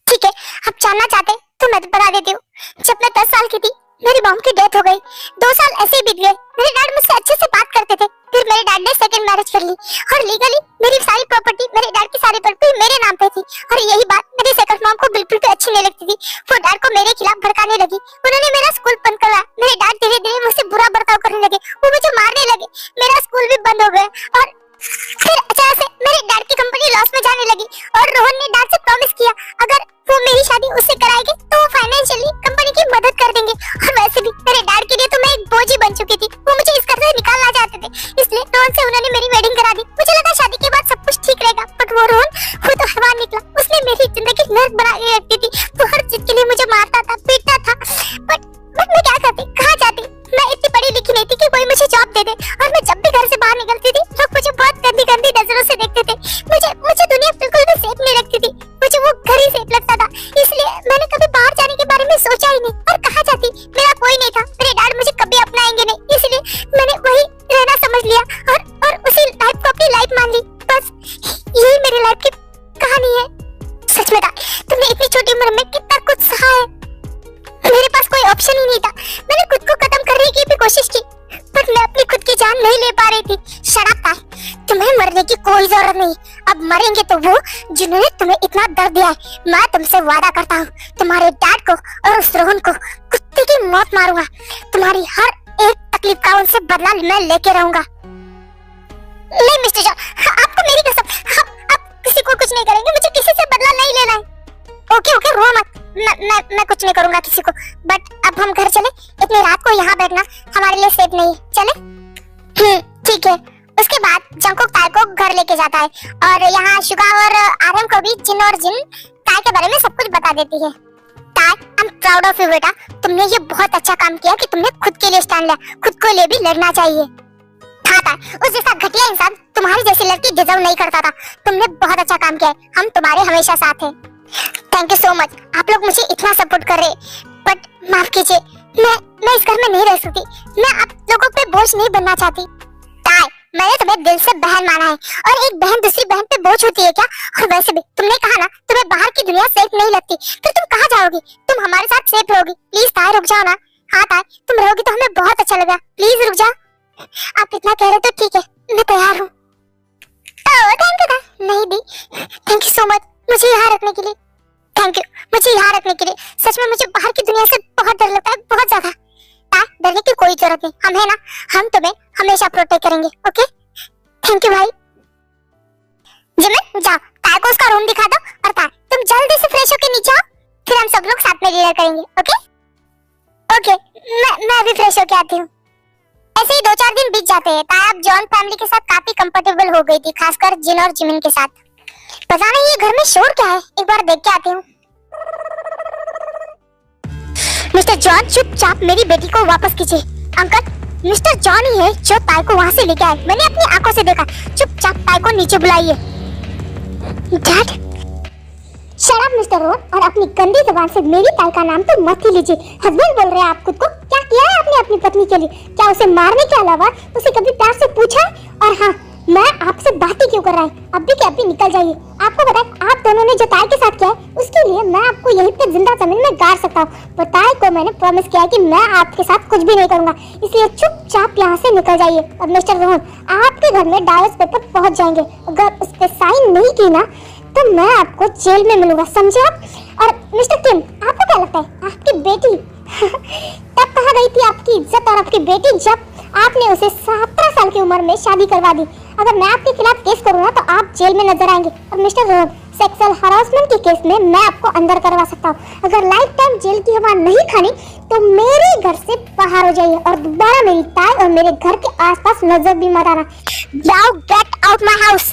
ठीक है, आप जानना चाहते तो मैं बता देती हूँ। जब मैं 10 साल की थी मेरी मॉम की डेथ हो गई। 2 साल ऐसे ही बीत गए। मेरे डैड मुझसे अच्छे से बात करते थे, फिर मेरे डैड ने सेकंड मैरिज कर ली और लीगली मेरी सारी प्रॉपर्टी, मेरे डैड की सारी प्रॉपर्टी मेरे नाम पे थी। और यही बात मेरी सेकंड मॉम को बिल्कुल भी अच्छी नहीं लगती थी। वो डैड को मेरे खिलाफ भड़काने लगी। उन्होंने मेरा स्कूल बंद करवाया। मेरे डैड धीरे धीरे मुझसे बुरा बर्ताव करने लगे, वो मुझे मारने लगे। मेरा स्कूल भी बंद हो गया और फिर अचानक से मेरे डैड की कंपनी लॉस में जाने लगी और रोहन ने डैड से प्रॉमिस किया अगर वो मेरी शादी उससे कराएंगे तो वो फाइनेंशियली कंपनी की मदद कर देंगे। और वैसे भी मेरे डैड के लिए तो मैं एक बोझ ही बन चुकी थी। वो मुझे इस घर से निकालना चाहते थे, इसलिए रोहन से उन्होंने मेरी वेडिंग करा दी। मुझे लगा शादी के बाद सब कुछ ठीक रहेगा, बट वो रोहन वो तो हैवान निकला। उसने मेरी जिंदगी नर्क बना के रखती थी। वो हर चीज के लिए मुझे मारता था, पीटता था, बट मैं क्या करती, कहाँ जाती? मैं इतनी पढ़ी लिखी नहीं थी कि कोई मुझे जॉब दे दे। और मैं जब भी घर से बाहर निकलती थी लोग मुझे बहुत गंदी गंदी नजरों से देखते थे। मुझे दुनिया बिल्कुल भी सेफ नहीं लगती थी। मुझे वो घर ही सेफ लगता था, इसलिए मैंने कभी बाहर जाने के बारे में सोचा ही नहीं। और कहाँ जाती, मेरा कोई नहीं था। मेरे डैड मुझे कभी अपनाएंगे नहीं, इसलिए मैंने वही रहना समझ लिया और उसी लाइफ को अपनी लाइफ मान ली। बस यही मेरी लाइफ की कहानी है। सच में तुमने इतनी छोटी उम्र में शट अप ताई, तुम्हें मरने की कोई जरूरत नहीं। अब मरेंगे तो वो जिन्होंने तुम्हें इतना दर्द दिया है। मैं तुमसे वादा करता हूँ, तुम्हारे डैड को और उस रोहन को कुत्ते की मौत मारूंगा। तुम्हारी हर एक तकलीफ का उनसे बदला मैं लेके रहूंगा। नहीं मिस्टर जॉन, आपको मेरी कसम, आप किसी को कुछ नहीं करेंगे। मुझे किसी से बदला नहीं लेना है। ओके ओके, रो मत। मैं कुछ नहीं करूंगा किसी को। बट अब हम घर चले। इतनी रात को यहाँ बैठना हमारे लिए सेफ नहीं। चले? ठीक है। उसके बाद जंकुक ताई को घर लेके जाता है और यहाँ शुगा और आर्यन को भी जिन और जिन ताई के बारे में सब कुछ बता देती है। ताई, I am proud of you बेटा। तुमने ये बहुत अच्छा काम किया कि तुमने खुद के लिए स्टैंड लिया। खुद को लिए भी लड़ना चाहिए। हाँ ताई, उस जैसा घटिया इंसान तुम्हारी जैसी लड़की डिजर्व नहीं करता था। तुमने बहुत अच्छा काम किया है। हम तुम्हारे हमेशा साथ हैं। Thank you so much. आप लोग मुझे इतना सपोर्ट कर रहे। बट माफ कीजिए, मैं इस घर में नहीं रह सकती। मैं आप लोगों पे बोझ नहीं बनना चाहती। ताई, मैंने तुम्हें दिल से बहन माना है और एक बहन दूसरी बहन पे बोझ होती है क्या? और वैसे भी तुमने कहा ना तुम्हें बाहर की दुनिया सेफ नहीं लगती, फिर तुम कहाँ जाओगी? तुम हमारे साथ सेफ रहोगी। प्लीज ताई रुक जाओ ना। हाँ ताई, तुम रहोगी तो हमें बहुत अच्छा लगेगा। प्लीज रुक जाओ। आप इतना कह रहे तो ठीक है, मैं तैयार हूँ। थैंक यू ताई। नहीं दी, थैंक यू सो मच मुझे यहाँ रखने के लिए। थैंक यू मुझे यहाँ रखने के लिए। सच में मुझे बाहर की दुनिया से बहुत डर लगता है, बहुत ज्यादा। डरने की कोई जरूरत नहीं। हम है ना, हम तुम्हें हमेशा प्रोटेक्ट करेंगे। ओके, थैंक यू भाई। जिमिन जाओ, ताई को उसका रूम दिखा दो। और ताई, तुम जल्दी से फ्रेश होके नीचे आओ, फिर हम सब लोग साथ में डिनर करेंगे। ओके ओके, मैं अभी फ्रेश होके आती हूँ। ऐसे ही 2-4 दिन बीत जाते हैं। ताई अब जॉन फैमिली के साथ काफी कंफर्टेबल हो गई थी, खासकर जिन और जिमिन के साथ। पता नहीं ये घर में शोर क्या है, एक बार देख के आती हूँ। मिस्टर जॉन, चुपचाप मेरी बेटी को वापस कीजिए। अंकल, मिस्टर जॉन ही है जो ताई को वहाँ से लेके आए। मैंने अपनी आंखों से देखा। चुपचाप ताई को नीचे बुलाइए। Dad, shut up mister Rohan, और अपनी गंदी जुबान से मेरी ताई का नाम तो मत ही लीजिए। हस्बैंड बोल रहे हैं आप खुद को। क्या किया है आपने अपनी पत्नी के लिए? क्या उसे मारने के अलावा उसे कभी प्यार से पूछा है? और हाँ, मैं आपसे बात ही क्यों कर रहा है? अभी के अभी निकल जाइए। आपको पता है आप दोनों ने जो ताई के साथ किया है उसके लिए मैं आपको यहीं पे जिंदा जमीन में गाड़ सकता हूँ। पर ताई को मैंने प्रॉमिस किया है कि मैं आपके साथ कुछ भी नहीं करूंगा, इसलिए चुपचाप यहाँ से निकल जाइए। और मिस्टर रोहन, आपके घर में डाइवोर्स पेपर पहुँच जाएंगे। अगर उस पर साइन नहीं की ना तो मैं आपको जेल में मिलूंगा, समझे आप? और मिस्टर किम, आपको क्या लगता है आपकी बेटी तब कहाँ गई थी आपकी इज्जत और आपकी बेटी जब आपने उसे 17 साल की उम्र में शादी करवा दी? अगर मैं आपके खिलाफ केस करूँ ना तो आप जेल में नजर आएंगे। और मिस्टर रोहन, सेक्सुअल हरासमेंट के केस में मैं आपको अंदर करवा सकता हूँ। अगर लाइफ टाइम जेल की हवा नहीं खानी तो मेरे घर से बाहर हो जाइए और दोबारा मेरी ताई और मेरे घर के आसपास नजर भी मत आना। Now get out my house.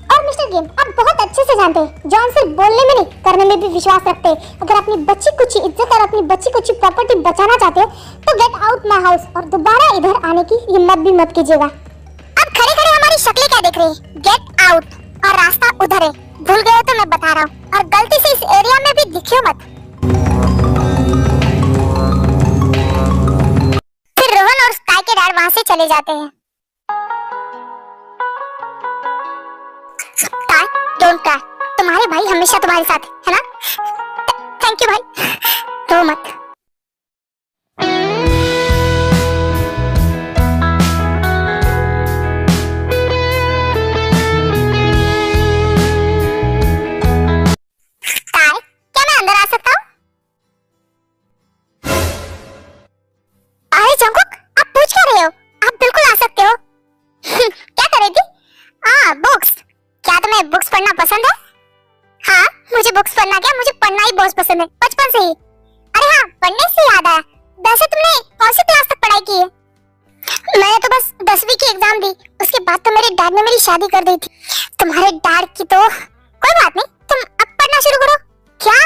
और मिस्टर गेम, आप बहुत अच्छे से जानते हैं जॉन सिर्फ बोलने में नहीं करने में भी विश्वास रखते हैं। अगर अपनी बच्ची कुछ इज्जत और अपनी बच्ची कुछ प्रॉपर्टी बचाना चाहते हो तो गेट आउट माय हाउस और दोबारा इधर आने की हिम्मत भी मत कीजिएगा। अब खड़े खड़े हमारी शक्लें क्या देख रही है? गेट आउट, और रास्ता उधर है। भूल गए तो मैं बता रहा हूँ, और गलती से इस एरिया में भी दिखियो मत। फिर रोहन और ताई के डैड वहाँ से चले जाते हैं। ताई, डोंट क्राई, तुम्हारे भाई हमेशा तुम्हारे साथ है ना? थैंक यू भाई, रो मत। ताई, क्या मैं अंदर आ सकता हूँ? अरे जंकुक, आप पूछ क्या रहे हो? आप बिल्कुल आ सकते हो। क्या कर रही थी? बुक्स। क्या तुम्हें बुक्स पढ़ना पसंद है? हाँ, मुझे बुक्स पढ़ना क्या, मुझे पढ़ना ही बहुत पसंद है, बचपन से ही। अरे हाँ, पढ़ने से याद आया, वैसे तुमने कौन सी क्लास तक पढ़ाई की है? मैंने तो बस 10वीं की एग्जाम दी, उसके बाद तो मेरे डैड ने मेरी शादी कर दी थी। तुम्हारे डैड की तो कोई बात नहीं, तुम अब पढ़ना शुरू करो। क्या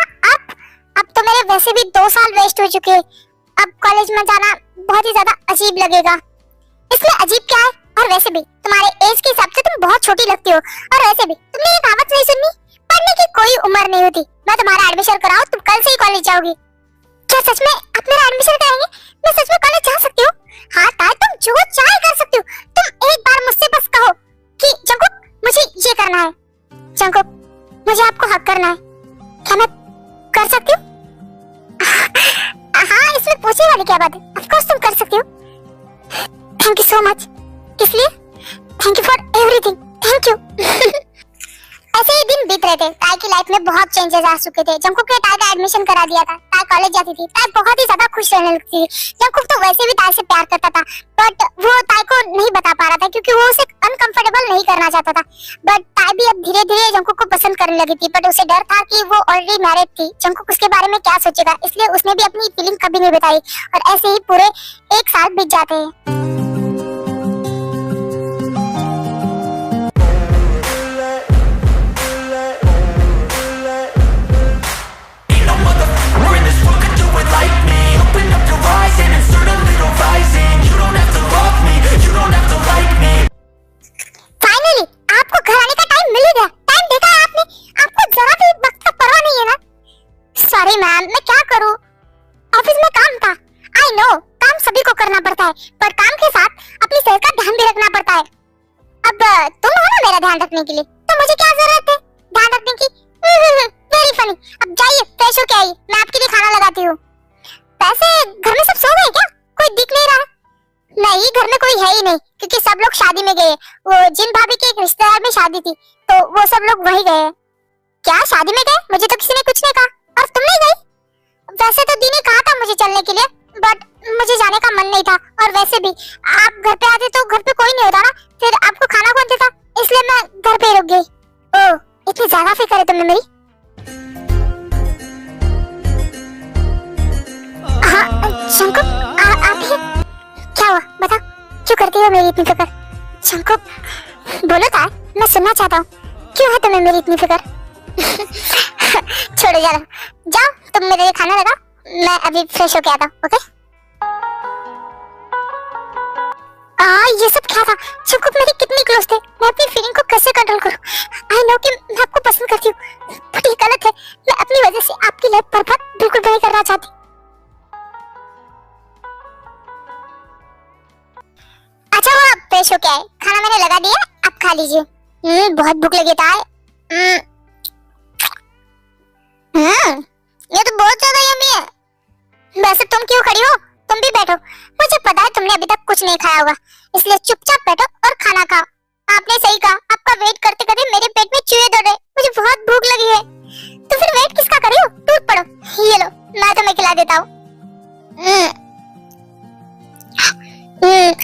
अब तो मेरे वैसे भी 2 साल वेस्ट हो चुके हैं। अब कॉलेज में जाना बहुत ही ज्यादा अजीब लगेगा। इसमें अजीब क्या है? और वैसे भी तुम्हारे एज के हिसाब से तुम बहुत छोटी लगती हो। और वैसे भी तुमने ये कहावत नहीं सुनी, पढ़ने की कोई उम्र नहीं होती। मैं तुम्हारा एडमिशन कराऊं, तुम कल से ही कॉलेज जाओगी। क्या सच में आप मेरा एडमिशन कराएंगे? मैं सच में कॉलेज जा सकती हूँ? हाँ ताई, तुम जो चाहे कर सकती हो। तुम एक बार मुझसे बस कहो कि जंकुक मुझे ये करना है, जंकुक मुझे आपको हक करना है। क्या मैं कर सकती हूँ? हाँ, इसमें पूछने वाली क्या बात है? ऑफ कोर्स तुम कर सकती हो। Thank you so much. किस लिए? Thank you for everything, thank you. ऐसे ही दिन बीत रहे थे। ताई की लाइफ में बहुत चेंजेस आ चुके थे। जंकुक ने ताई का एडमिशन करा दिया था। ताई कॉलेज जाती थी। ताई बहुत ही ज्यादा खुश रहने लगती थी। जंकुक तो वैसे भी ताई से प्यार करता था, बट वो ताई को नहीं बता पा रहा था क्योंकि वो उसे अनकंफर्टेबल नहीं करना चाहता था। बट ताई भी अब धीरे धीरे जंकुक को पसंद करने लगी थी, बट उसे डर था कि वो ऑलरेडी मैरिड थी। जंकुक उसके बारे में क्या सोचेगा, इसलिए उसने भी अपनी फीलिंग कभी नहीं बताई। और ऐसे ही पूरे 1 साल बीत जाते हैं। सॉरी मैम, मैं क्या करूं? ऑफिस में काम था। आई नो, काम सभी को करना पड़ता है, पर काम के साथ अपनी सेहत का ध्यान भी रखना पड़ता है। अब तुम हो ना मेरा ध्यान रखने के लिए, तो मुझे क्या जरूरत है ध्यान रखने की? Very funny. अब जाइए, फ्रेश होके आइए, मैं आपके लिए खाना लगाती हूँ। वैसे घर में सब सो गए क्या? कोई दिख नहीं रहा। नहीं, घर में कोई है ही नहीं क्योंकि सब लोग शादी में गए। वो जिन भाभी के एक रिश्तेदार में शादी थी, तो वो सब लोग वहीं गए। क्या शादी में गए? मुझे तो किसी ने कुछ नहीं कहा। और तुम नहीं गई? वैसे तो दी ने कहा था मुझे चलने के लिए, बट मुझे जाने का मन नहीं था। और वैसे भी आप घर पे आते तो घर पे कोई नहीं होता ना, फिर आपको खाना कौन देता, इसलिए मैं घर पे रुक गई। ओह, इतनी ज्यादा फिक्र है तुमने मेरी? हाँ शंकुक, आप ही? क्या हुआ बताओ, क्यों करती हो मेरी इतनी फिक्र? शंकुक बोलो ताई, मैं सुनना चाहता हूँ, क्यों है तुम्हें मेरी इतनी फिक्र? छोड़ो जरा, जाओ तुम मेरे लिए खाना लगा, मैं अभी फ्रेश होके आता हूँ। ओके? ये सब क्या था? शंकुक मेरी कितनी क्लोज थे, मैं अपनी फीलिंग को कैसे कंट्रोल करूँ? आई नो कि मैं आपको पसंद करती हूँ, बट ये गलत है। मैं अपनी वजह से आपकी लाइफ बर्बाद बिल्कुल नहीं करना चाहती। अच्छा वो आप फ्रेश होके आए, खाना मैंने लगा दिया, आप खा लीजिए। बहुत भूख लगी था। ये तो बहुत ज्यादा यम्मी है। वैसे तुम क्यों खड़ी हो? तुम भी बैठो, मुझे पता है तुमने अभी तक कुछ नहीं खाया होगा, इसलिए चुपचाप बैठो और खाना खाओ। आपने सही कहा, आपका वेट करते करते मेरे पेट में चूहे दौड़ रहे, मुझे बहुत भूख लगी है। तो फिर वेट किसका कर रही हो? टूट पड़ो, ये लो मैं तुम्हें खिला देता हूँ।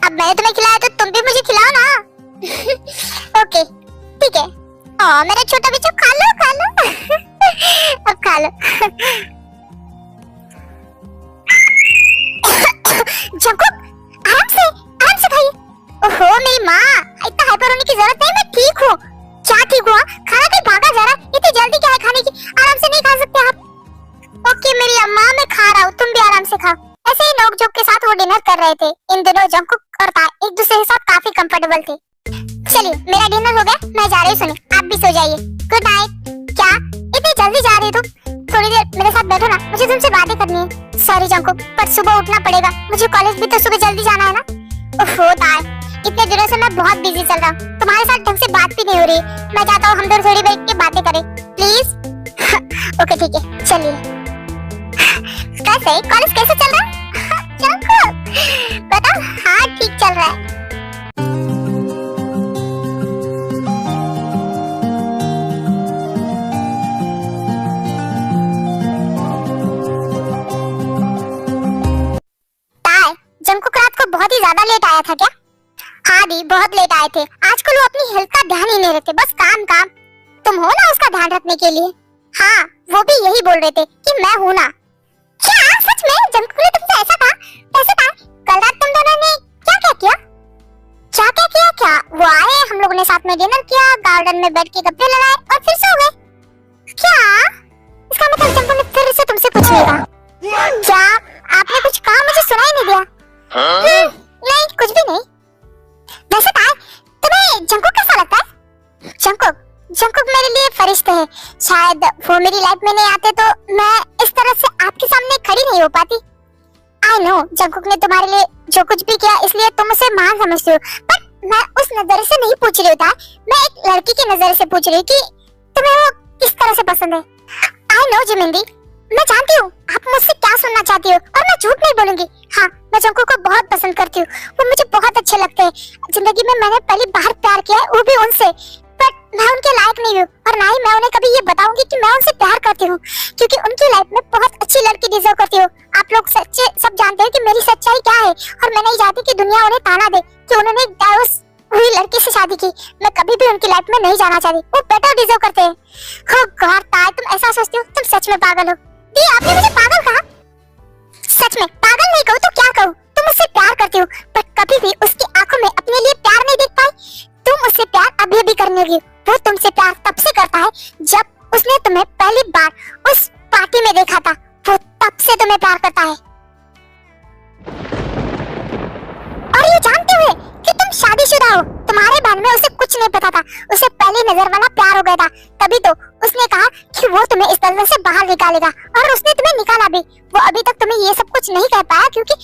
अब मैंने तुम्हें खिलाया तो तुम भी मुझे खिलाओ ना। ओके ठीक है। मेरा छोटा बच्चा खा लो खा लो। अब खा लो। जंकुक आराम से खाइए। ओहो मेरी माँ, इतना हाइपर होने की जरूरत नहीं, मैं ठीक हूँ। क्या ठीक हुआ? खाना कहीं भागा जा रहा है, इतनी जल्दी क्या है खाने की? आराम से नहीं खा सकते आप? ओके मेरी अम्मा, मैं खा रहा हूँ, तुम भी आराम से खाओ। ऐसे ही नोक-झोंक के साथ वो डिनर कर रहे थे। इन दिनों जंकुक और ताई एक दूसरे के साथ काफी कंफर्टेबल थे। चलिए मेरा डिनर हो गया, मैं जा रही हूँ, सुनिए आप भी सो जाइए। Good night. क्या इतनी जल्दी जा रही हो तुम? थोड़ी देर मेरे साथ बैठो ना, मुझे तुमसे बातें करनी है। सॉरी जंकुक, पर सुबह उठना पड़ेगा, मुझे कॉलेज भी तो सुबह जल्दी जाना है ना। ओहो ताई, इतने दिनों से मैं बहुत बिजी चल रहा हूँ, तुम्हारे साथ ढंग से बात भी नहीं हो रही। मैं चाहता हूँ हम दोनों थोड़ी बैठ के बातें करें, प्लीज। ओके ठीक है, चलिए। कैसे कॉलेज कैसे चल रहा है? जंकुक बताओ। हाँ ठीक चल रहा है। जंकुक रात को बहुत ही ज्यादा लेट आया था क्या? हाँ दी, बहुत लेट आए थे। आजकल वो अपनी हेल्थ का ध्यान ही नहीं रखते, बस काम काम। तुम हो ना उसका ध्यान रखने के लिए? हाँ, वो भी यही बोल रहे थे कि मैं हूँ ना। क्या सच में? जंकुक ने तुमसे ऐसा कहा? कैसे कहा? कल रात तुम दोनों ने क्या क्या किया? क्या वो आए, हम लोगों ने साथ में डिनर किया, गार्डन में बैठ के गप्पे लड़ाए और फिर सो गए। क्या इसका मतलब जंकुक ने फिर से तुमसे कुछ नहीं कहा? क्या आपने कुछ कहा? मुझे सुनाई नहीं दिया। नहीं कुछ भी नहीं। वैसे ताई, तुम्हें जंकुक कैसा लगता है? जंकुक मेरे लिए फरिश्ते हैं। शायद वो मेरी लाइफ में नहीं आते तो मैं इस तरह से आपके सामने खड़ी नहीं हो पाती। आई नो जंकुक ने तुम्हारे लिए जो कुछ भी किया, इसलिए तुम उसे महान समझते हो, पर मैं उस नजर से नहीं पूछ रही होता, मैं एक लड़की की नजर से पूछ रही हूँ कि तुम्हें वो किस तरह से पसंद है। आई नो जिमिंदी, मैं जानती हूँ आप मुझसे क्या सुनना चाहती हो और मैं झूठ नहीं बोलूंगी। हाँ, मैं जंकुक को बहुत पसंद करती हूँ, वो मुझे बहुत अच्छे लगते हैं। जिंदगी में मैंने पहली बार प्यार हूँ, क्योंकि उनकी लाइफ में बहुत अच्छी लड़की डिजर्व करती हो। आप लोग सच्चे सब जानते हैं कि मेरी सच्चाई क्या है, और मैं नहीं चाहती कि दुनिया उन्हें ताना दे कि उन्होंने एक डाइवोर्स हुई लड़की से शादी की। मैं कभी भी उनकी लाइफ में नहीं जाना चाहती, वो बेटर डिजर्व करते हैं। हो गॉड ताई, तुम ऐसा सोचती हो? तुम सच में पागल हो। दी, आपने मुझे पागल कहा? सच में पागल नहीं कहूँ तो क्या कहूँ? तुम उससे प्यार करती हो, पर कभी भी उसकी आंखों में अपने लिए प्यार नहीं देख पाई। तुम उससे प्यार अभी भी करने लगी। वो तुमसे प्यार तब से करता है जब उसने तुम्हें पहली बार उस पार्टी में देखा था। वो तब से तुम्हें प्यार करता है, और ये जानते हुए कि तुम शादीशुदा हो। तुम्हारे बारे में उसे कुछ नहीं पता था, उसे पहली नजर वाला प्यार हो गया था। तभी तो उसने कहा कि वो तुम्हें इस दलदल से बाहर निकालेगा, और उसने तुम्हें निकाला भी। वो अभी तक तुम्हें ये सब कुछ नहीं कह पाया क्योंकि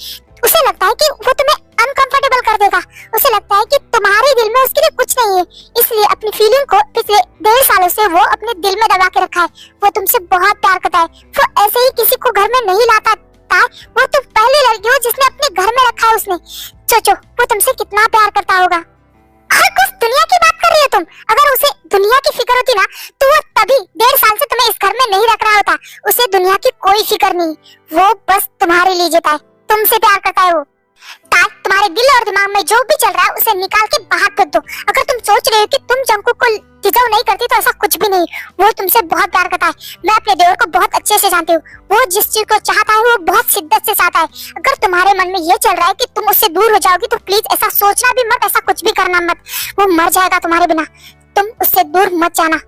उसे लगता है कि वो तुम्हें अनकंफर्टेबल कर देगा। उसे लगता है कि तुम्हारे दिल में उसके लिए कुछ नहीं है, इसलिए अपनी फीलिंग को पिछले 1.5 सालों से वो अपने दिल में दबा के रखा है। वो तुमसे बहुत प्यार करता है। वो ऐसे ही किसी को घर में नहीं लाता था। वो तुम पहली लड़की हो जिसने अपने घर में रखा है उसने। सोचो वो तुमसे कितना प्यार करता होगा। और कुछ दुनिया की बात कर रही हो तुम। अगर उसे दुनिया की फिक्र होती ना तो वो तभी 1.5 साल से तुम्हें इस घर में नहीं रख रहा होता। उसे दुनिया की कोई फिक्र नहीं, वो बस तुम्हारे लिए जीता है, तुमसे प्यार करता है वो। ताई, तुम्हारे दिल और दिमाग में जो भी चल रहा है उसे निकाल के बाहर फेंक दो। अगर तुम सोच रहे हो कि तुम जंकुक को डिजर्व नहीं करती तो ऐसा कुछ भी नहीं। वो तुमसे बहुत प्यार करता है। मैं अपने देवर को बहुत अच्छे से जानती हूँ। वो जिस चीज को चाहता है वो बहुत शिद्दत से चाहता है। अगर तुम्हारे मन में ये चल रहा है कि तुम उससे दूर हो जाओगी तो प्लीज ऐसा सोचना भी मत, ऐसा कुछ भी करना मत। वो मर जाएगा तुम्हारे बिना। तुम उससे दूर मत जाना।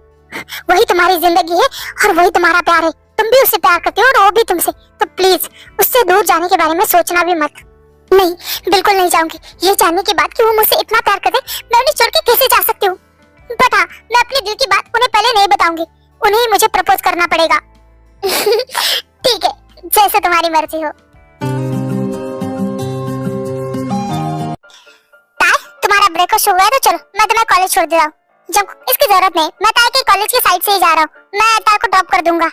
वही तुम्हारी जिंदगी है और वही तुम्हारा प्यार है। तुम भी उससे प्यार करते हो और वो भी तुमसे। तो प्लीज उससे दूर जाने के बारे में सोचना भी मत। नहीं, बिल्कुल नहीं जाऊंगी। ये जानने के बाद कि वो मुझसे इतना प्यार करते, मैं उन्हें छोड़ के कैसे जा सकती हूँ? बट हाँ, मैं अपने दिल की बात उन्हें पहले नहीं बताऊंगी। उन्हें ही मुझे प्रपोज करना पड़ेगा। ठीक है, जैसे तुम्हारी मर्जी हो। ताई, तुम्हारा ब्रेकअप हो गया तो चलो मैं तुम्हें कॉलेज छोड़ दे रहा हूँ। जब इसकी जरूरत नहीं, मैं ताई के कॉलेज की साइड से ही जा रहा हूँ। मैं ताई को ड्रॉप कर दूंगा।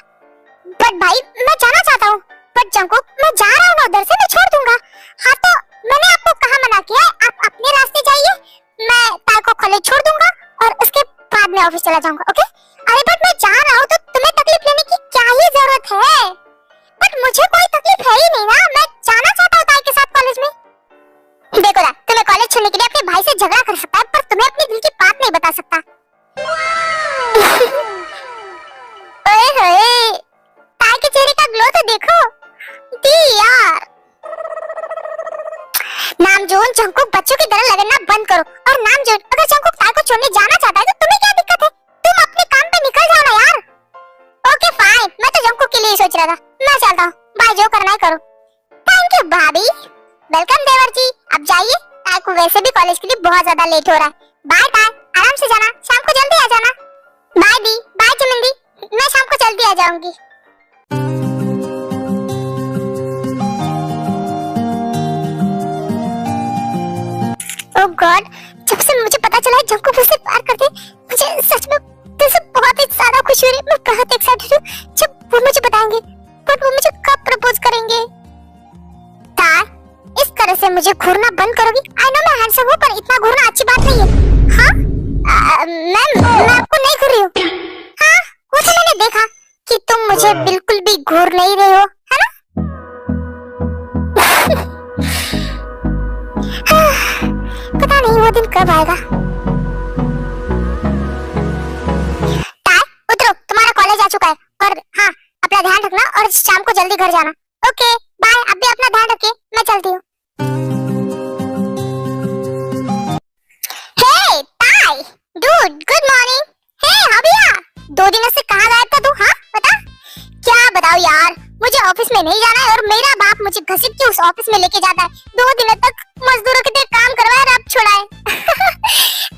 बट भाई, मैं जाना चाहता हूँ। बट जंकुक, मैं जा रहा हूँ ना उधर से, मैं छोड़ दूंगा। हाँ तो मैंने आपको कहाँ मना किया है? आप अपने रास्ते जाइए, मैं ताई को कॉलेज छोड़ दूंगा और उसके बाद में ऑफिस चला जाऊंगा। ओके? अरे बट मैं जा रहा हूँ तो तुम्हें तकलीफ लेने की क्या ही जरूरत है? बट मुझे कोई तकलीफ है ही नहीं ना, मैं जाना चाहता हूँ ताई के साथ कॉलेज में। देखो ना, तुम्हें कॉलेज छोड़ने के लिए अपने भाई से झगड़ा कर सकता है, पर तुम्हें अपने दिल की बात नहीं बता सकता। ओए होए, ताई के चेहरे का ग्लो तो देखो। दी यार, नामजोन जंकुक बच्चों की तरह लगना बंद करो। और नामजोन, अगर जंकुक ताई को छोड़ने जाना चाहता है तो तुम्हें क्या दिक्कत है? तुम अपने काम पे निकल जाओ ना यार। ओके फाइन, मैं तो जंकुक के लिए सोच रहा था। मैं चलता हूँ, बाय, जो करना है करो। थैंक यू भाभी। वेलकम देवर जी, अब जाइए, ताई को वैसे भी कॉलेज के लिए बहुत ज्यादा लेट हो रहा है। बाय ताई, आराम से जाना, शाम को जल्दी आ जाना। बाय दी, बाय चमिंदी, मैं शाम को जल्दी आ जाऊंगी। ओह गॉड, जब से मुझे पता चला है जंकुक मुझसे प्यार करते, मुझे सच में दिल से बहुत ही ज्यादा खुशी हो रही है। मैं बहुत एक्साइटेड हूँ जब वो मुझे बताएंगे। बट वो मुझे कब प्रपोज करेंगे? ताई, इस तरह से मुझे घूरना बंद करोगी? आई नो मैं हैंडसम हूँ, पर इतना घूरना अच्छी बात नहीं है। हाँ? मैं आपको नहीं घूर रही हूँ। हाँ, वो तो मैंने देखा कि तुम मुझे बिल्कुल भी घूर नहीं रहे हो, है ना? पता नहीं वो दिन कब आएगा। ताई, उतरो, तुम्हारा कॉलेज आ चुका है। और हाँ, अपना ध्यान रखना और शाम को जल्दी घर जाना। ओके बाय, अब भी अपना ध्यान रखिए, मैं चलती हूँ। हे ताई, डूड, गुड मॉर्निंग। हे हबिया, 2 दिनों से कहाँ गायब था तू? हाँ बता। क्या बताओ यार, मुझे ऑफिस में नहीं जाना है और मेरा बाप मुझे घसीट के उस ऑफिस में लेके जाता है। 2 दिनों तक मजदूरों की तरह काम करवाया और अब छुड़ाए।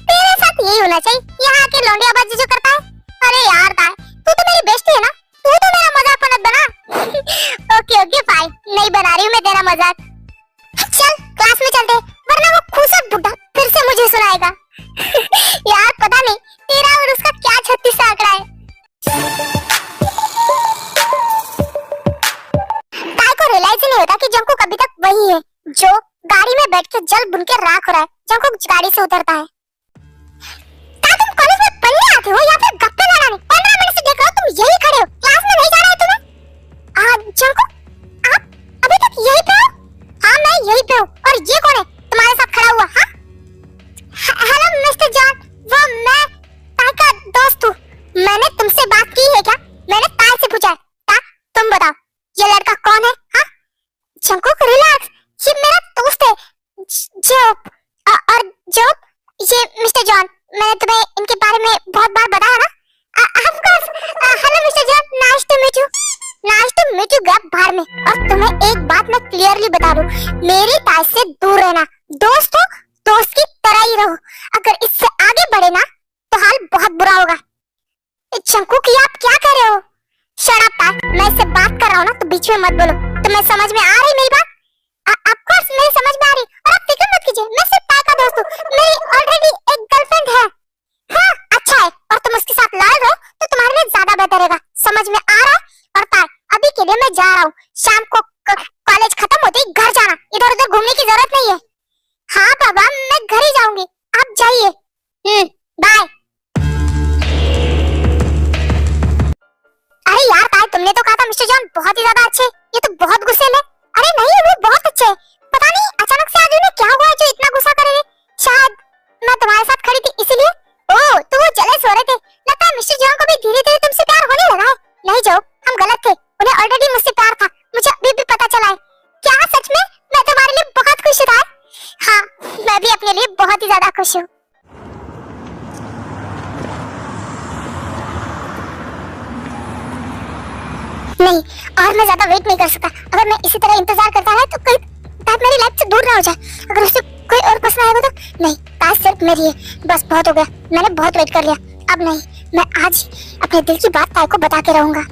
तेरे साथ यही होना चाहिए, यहाँ के लौंडियाबाजी जो करता है। अरे यार ताई, तू तो मेरी बेस्टी है ना, तू तो मेरा मजाक मत बना। ओके ओके फाइन, नहीं बना रही हूँ मैं तेरा मजाक। चल क्लास में चलते, वरना वो खूसट बुड्ढा फिर से मुझे सुनाएगा। यार पता नहीं तेरा और उसका क्या 36 का आंकड़ा है। ताई को रियलाइज नहीं होता कि जंकुक अभी तक वही है जो गाड़ी में बैठ के जल बुन के राख हो रहा है। जंकुक गाड़ी से उतरता है। ताई, तुम कॉलेज में पढ़ने आते हो या फिर गप्पे लड़ाने? 15 मिनट से देख रहा हूँ तुम यही खड़े हो, क्लास में नहीं जा रहे इनके बारे में बहुत बार बताया ना? Of course. Hello mister John, nice to meet you. Nice to meet you गप भाड़ में। और तुम्हें एक बात मैं क्लियरली बता दूं, मेरी ताज से दूर रहना। दोस्त हो, दोस्त की तरह ही रहो। अगर इससे आगे बढ़े ना तो हाल बहुत बुरा होगा। चंकू की आप क्या कर रहे हो? शट अप ताज, मैं इससे बात कर रहा हूँ ना, तो बीच में मत बोलो। तुम्हें समझ में आ रही मेरी बात? ऑफ कोर्स मेरी समझ में आ रही। और आप फिक्र मत कीजिए, मैं सिर्फ ताज का दोस्त हूँ। मेरी ऑलरेडी एक गर्लफ्रेंड है। हाँ अच्छा है, और तुम उसके साथ लड़ रहे हो तो तुम्हारे लिए ज्यादा बेहतर रहेगा। समझ में आ रहा है? और ताज, अभी के लिए मैं जा रहा हूँ। शाम को कॉलेज खत्म होते ही घर जाना, इधर उधर घूमने की जरूरत नहीं है। हाँ बाबा, मैं घर ही जाऊंगी, आप जाइए। बाय। अरे यार ताज, तुमने तो कहा था मिस्टर जॉन बहुत ही ज्यादा अच्छे, ये तो बहुत गुस्सेल है। अरे नहीं, वो बहुत अच्छे हैं। पता नहीं अचानक से आज उन्हें क्या हुआ है जो इतना गुस्सा कर रहे हैं। शायद मैं तुम्हारे साथ खड़ी थी इसीलिए। ओह, तो वो जेलस हो रहे थे। लगता है मिस्टर जॉन को भी धीरे धीरे तुमसे प्यार होने लगा है। नहीं जो, हम गलत थे, उन्हें ऑलरेडी मुझसे प्यार था। मुझे अभी भी पता चला है। क्या सच में? मैं तुम्हारे लिए बहुत खुश था। हाँ, मैं भी अपने लिए बहुत ही ज्यादा खुश हूँ। नहीं, और मैं ज्यादा वेट नहीं कर सकता। अगर मैं इसी तरह इंतजार करता रहा तो कहीं ताज मेरी लाइफ से दूर ना हो जाए। अगर उससे कोई और पसंद आएगा तो नहीं, ताज सिर्फ मेरी है। बस बहुत हो गया, मैंने बहुत वेट कर लिया। अब नहीं, मैं आज अपने दिल की बात ताज को बता के रहूंगा।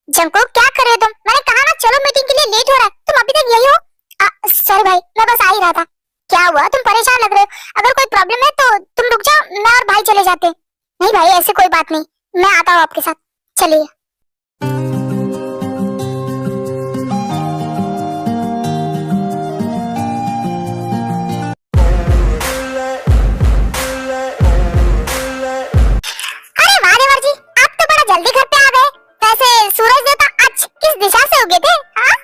जंको, क्या कर रहे हो तुम? मैंने कहा ना चलो, मीटिंग के लिए लेट हो रहा है। तुम अभी तक यही हो? सॉरी भाई, मैं बस आ ही रहा था। क्या हुआ, तुम परेशान लग रहे हो? अगर कोई प्रॉब्लम है तो तुम रुक जाओ, मैं और भाई चले जाते। नहीं भाई, ऐसी कोई बात नहीं, मैं आता हूँ आपके साथ। चलिए। जल्दी घर पे आ गए। वैसे सूरज देवता आज किस दिशा से उगे थे? हाँ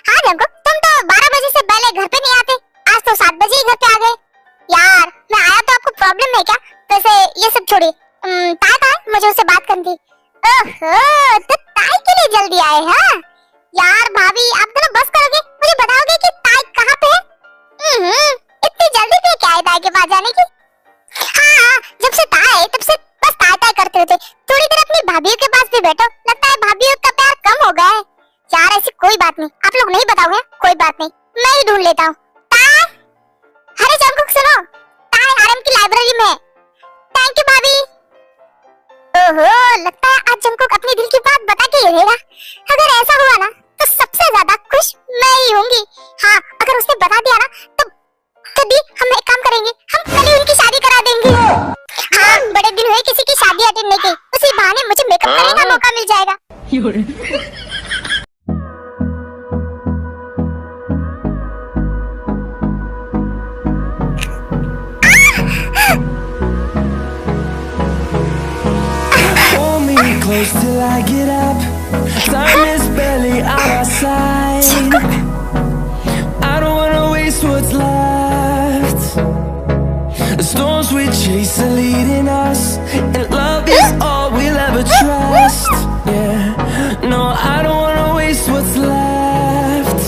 हाँ जंको, तुम तो 12 बजे से पहले घर पे नहीं आते। आज तो 7 बजे ही घर पे आ गए। यार मैं आया तो आपको प्रॉब्लम है क्या? वैसे ये सब छोड़िए, ताई ताई मुझे उससे बात करनी थी। ओहो, तो ताई के लिए जल्दी आए? हाँ यार भाभी, आप दोनों बस करोगे? मुझे बताओगे कि ताई कहाँ पे है? इतनी जल्दी पे क्या है ताई के पास जाने की? हाँ, जब से ताई तब से बस ताई ताई करते रहते। थोड़ी देर अपनी भाभीयों के पास भी बैठो, लगता है भाभीयों का प्यार कम हो गया है। यार ऐसी कोई बात नहीं, आप लोग नहीं बताओगे? कोई बात नहीं, मैं ही ढूंढ लेता हूँ। ताई, अरे जंकुक सुनो, ताई आरएम की लाइब्रेरी में है। थैंक यू भाभी। ओहो, लगता है आज जंकुक अपने दिल की बात बता के ही रहेगा। अगर ऐसा हुआ ना तो सबसे ज्यादा खुश मैं ही होंगी। हाँ, अगर उसने बता दिया ना तो कभी हम एक काम करेंगे, हम कल ही उनकी शादी करा देंगे। हाँ, बड़े दिन हुए किसी की शादी अटेंड नहीं की, उसी बहाने मुझे मेकअप करने का मौका मिल जाएगा। Hold me close till I get up. Time is barely on our side. I don't wanna waste what's left. The storms we chase are leading us, and love is all we'll ever trust. Yeah, no, I don't wanna waste what's left.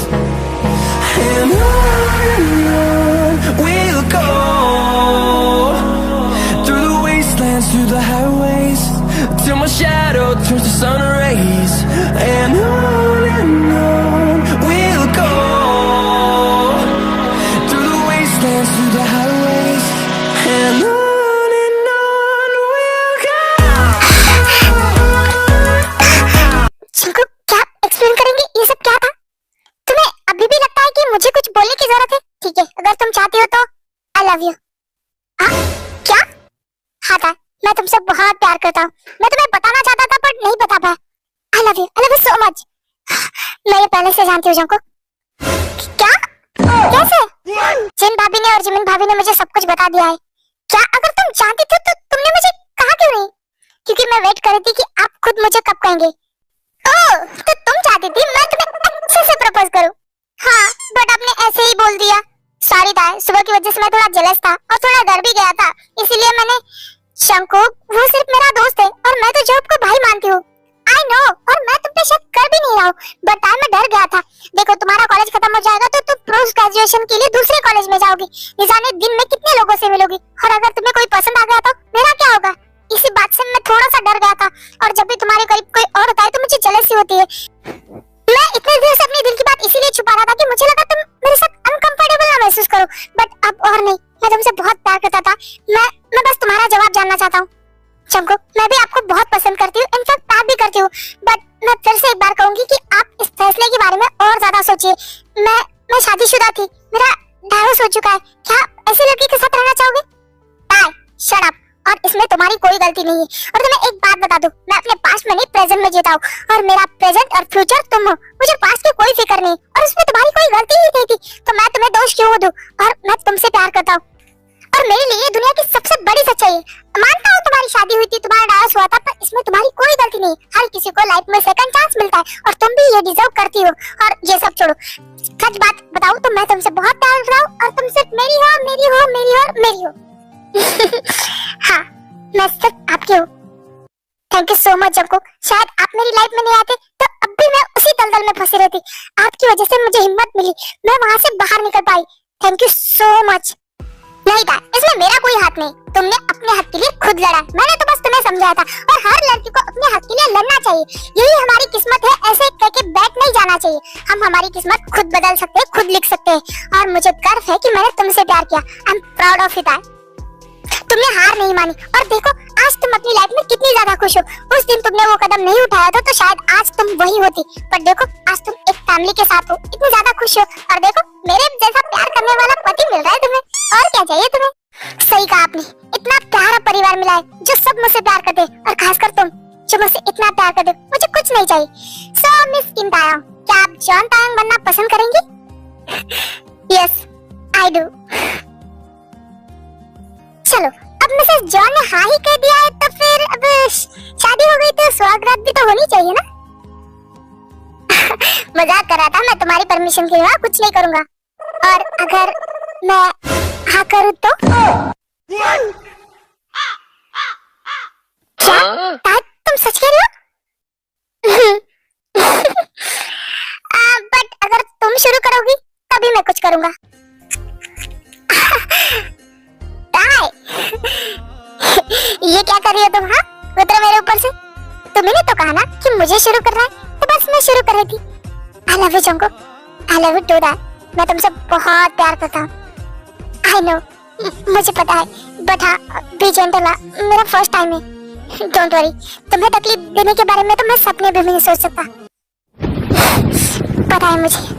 And on we'll go, through the wastelands, through the highways, till my shadow turns to sun rays. And on we'll go, through the wastelands, through the highways, and on we'll go. Chinku, क्या एक्सप्लेन करेंगे ये सब क्या था? तुम्हें अभी भी लगता है कि मुझे कुछ बोलने की जरूरत है? ठीक है, अगर तुम चाहती हो तो आई लव यू। क्या? हाँ था, मैं तुमसे बहुत प्यार करता हूँ। मैं तुम्हें बताना चाहता था पर नहीं बता पाया। I love you so much. मैं ये पहले से जानती हूँ जंको। क्या? कैसे? जिन भाभी ने और जिमिन भाभी ने मुझे सब कुछ बता दिया है। क्या? अगर तुम जानती थी तो तुमने मुझे कहा क्यों नहीं? क्योंकि मैं वेट कर रही थी कि आप खुद मुझे कब कहेंगे। ओह, तो तुम चाहती थी मैं तुम्हें अच्छे से प्रपोज करूं? हाँ, बट आपने ऐसे ही बोल दिया। सॉरी था, सुबह की वजह से मैं थोड़ा जेलस था और थोड़ा डर भी गया था, इसीलिए मैंने। शंको, वो सिर्फ मेरा दोस्त है और मैं तो जॉब को भाई मानती हूँ। आई नो, और मैं तुम पे शक कर भी नहीं रहा हूँ, बट मैं डर गया था। देखो, तुम्हारा कॉलेज खत्म हो जाएगा तो तुम पोस्ट ग्रेजुएशन के लिए दूसरे कॉलेज में जाओगी, न जाने दिन में कितने लोगों से मिलोगी, और अगर तुम्हें कोई पसंद आ गया तो मेरा क्या होगा? इसी बात से मैं थोड़ा सा डर गया था, और जब भी तुम्हारे करीब कोई और होता है तो मुझे जेलसी होती है। मैं इतने देर से अपने दिल की बात इसीलिए छुपा रहा था कि मुझे लगा तुम मेरे साथ अनकंफर्टेबल ना महसूस करो, बट अब और नहीं। मैं तुमसे बहुत प्यार करता था। मैं बस तुम्हारा जवाब जानना चाहता हूँ। जंगकुक, मैं भी आपको बहुत पसंद करती हूँ, इनफैक्ट प्यार भी करती हूँ, बट मैं फिर से एक बार कहूंगी कि आप इस फैसले के बारे में और ज्यादा सोचिए। मैं शादीशुदा थी, मेरा डाइवोर्स हो चुका है। क्या ऐसी लड़की के साथ रहना चाहोगे? Bye, shut up. और इसमें तुम्हारी कोई गलती नहीं है। और तुम्हें एक बात बता दूं, मैं अपने पास्ट में नहीं प्रेजेंट में जीता हूँ, और मेरा प्रेजेंट और फ्यूचर तुम हो। मुझे पास्ट की कोई फिक्र नहीं, और उसमें तुम्हारी कोई गलती ही नहीं थी, तो मैं तुम्हें दोष क्यों दूं? और मैं तुमसे प्यार करता हूँ, और मेरे लिए दुनिया की सबसे बड़ी सच्चाई है। मानता हूँ तुम्हारी शादी हुई थी, तुम्हारा डाइवोर्स हुआ था, पर इसमें तुम्हारी कोई गलती नहीं। हर किसी को लाइफ में सेकंड चांस मिलता है, और तुम भी ये डिजर्व करती हो। और ये सब छोड़ो, सच बात बताऊं तो मैं तुमसे बहुत प्यार करता हूँ, और तुम सिर्फ मेरी हो, मेरी हो, मेरी हो, मेरी हो। हाँ, मैं सिर्फ आपकी हूँ। Thank you so much Jungkook. शायद आप मेरी लाइफ में नहीं आते तो अब भी मैं उसी दलदल में फंसी रहती। आपकी वजह से मुझे हिम्मत मिली, मैं वहाँ से बाहर निकल पाई। Thank you so much. नहीं था, इसमें मेरा कोई हाथ नहीं। तुमने अपने हक के लिए खुद लड़ा, मैंने तो बस तुम्हें समझाया था। और हर लड़की को अपने हक के लिए लड़ना चाहिए, यही हमारी किस्मत है। ऐसे कह के बैठ नहीं जाना चाहिए। हम हमारी किस्मत खुद बदल सकते हैं, खुद लिख सकते हैं। और मुझे गर्व है कि मैंने तुमसे प्यार किया। I am proud of it. तुमने हार नहीं मानी, और देखो आज तुम अपनी लाइफ में कितनी ज्यादा खुश हो। उस दिन तुमने वो कदम नहीं उठाया था तो शायद आज तुम वही होती, पर देखो आज तुम एक फैमिली के साथ हो, इतनी ज्यादा खुश हो। और देखो मेरे जैसा प्यार करने वाला पति मिल रहा है तुम्हें, और क्या चाहिए तुम्हें? सही कहा आपने, इतना प्यारा परिवार मिला है जो सब मुझसे प्यार करते, और खासकर तुम जो मुझसे इतना प्यार करते। मुझे कुछ नहीं चाहिए। सो मिस किम तायंग, क्या आप जॉन तायंग बनना पसंद करेंगी? Yes I do. चलो, अब मिसेस जॉन ने हाँ ही कह दिया है तो फिर अब शादी हो गई तो स्वागत भी तो होनी चाहिए ना। मजाक कर रहा था मैं, तुम्हारी परमिशन के बिना कुछ नहीं करूंगा। और अगर मैं हाँ करूँ तो? क्या तुम सच कह रहे हो? बट अगर तुम शुरू करोगी तभी मैं कुछ करूंगा। ये क्या कर रही हो तुम? हाँ, उतरो मेरे ऊपर से। तुम्हें तो कहा ना कि मुझे शुरू करना है, तो बस मैं शुरू कर रही थी। I love you Jungkook, I love you too that। मैं तुमसे बहुत प्यार करता हूँ। I know, मुझे पता है, बट हाँ बी जेंटल, मेरा फर्स्ट टाइम है। डोंट वरी, तुम्हें तकलीफ देने के बारे में तो मैं सपने भी नहीं सोच सकता। पता है मुझे।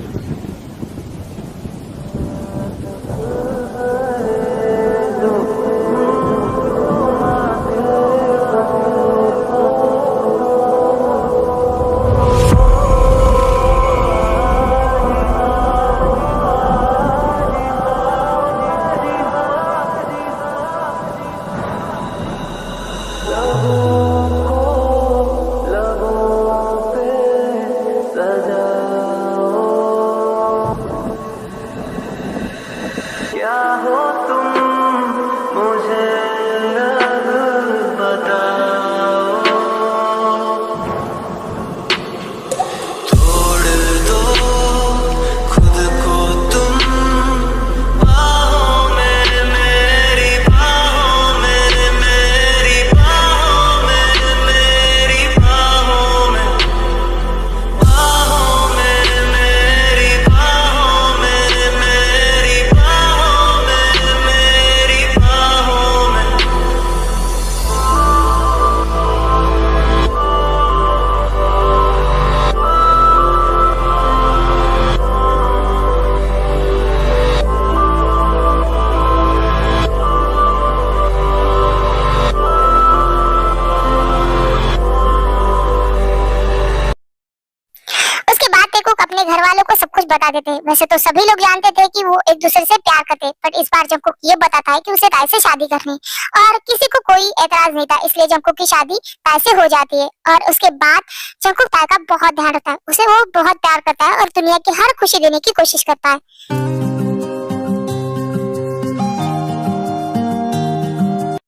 बता देते हैं। वैसे तो सभी लोग जानते थे कि वो एक दूसरे से प्यार करते, पर इस बार जंगकुक ये बताता है कि उसे ताई से शादी करनी, और किसी को कोई एतराज नहीं था, इसलिए जंगकुक की शादी ताई से हो जाती है। और उसके बाद जंगकुक ताई का बहुत ध्यान रखता है, उसे वो बहुत प्यार करता है और दुनिया की हर खुशी देने की कोशिश करता है।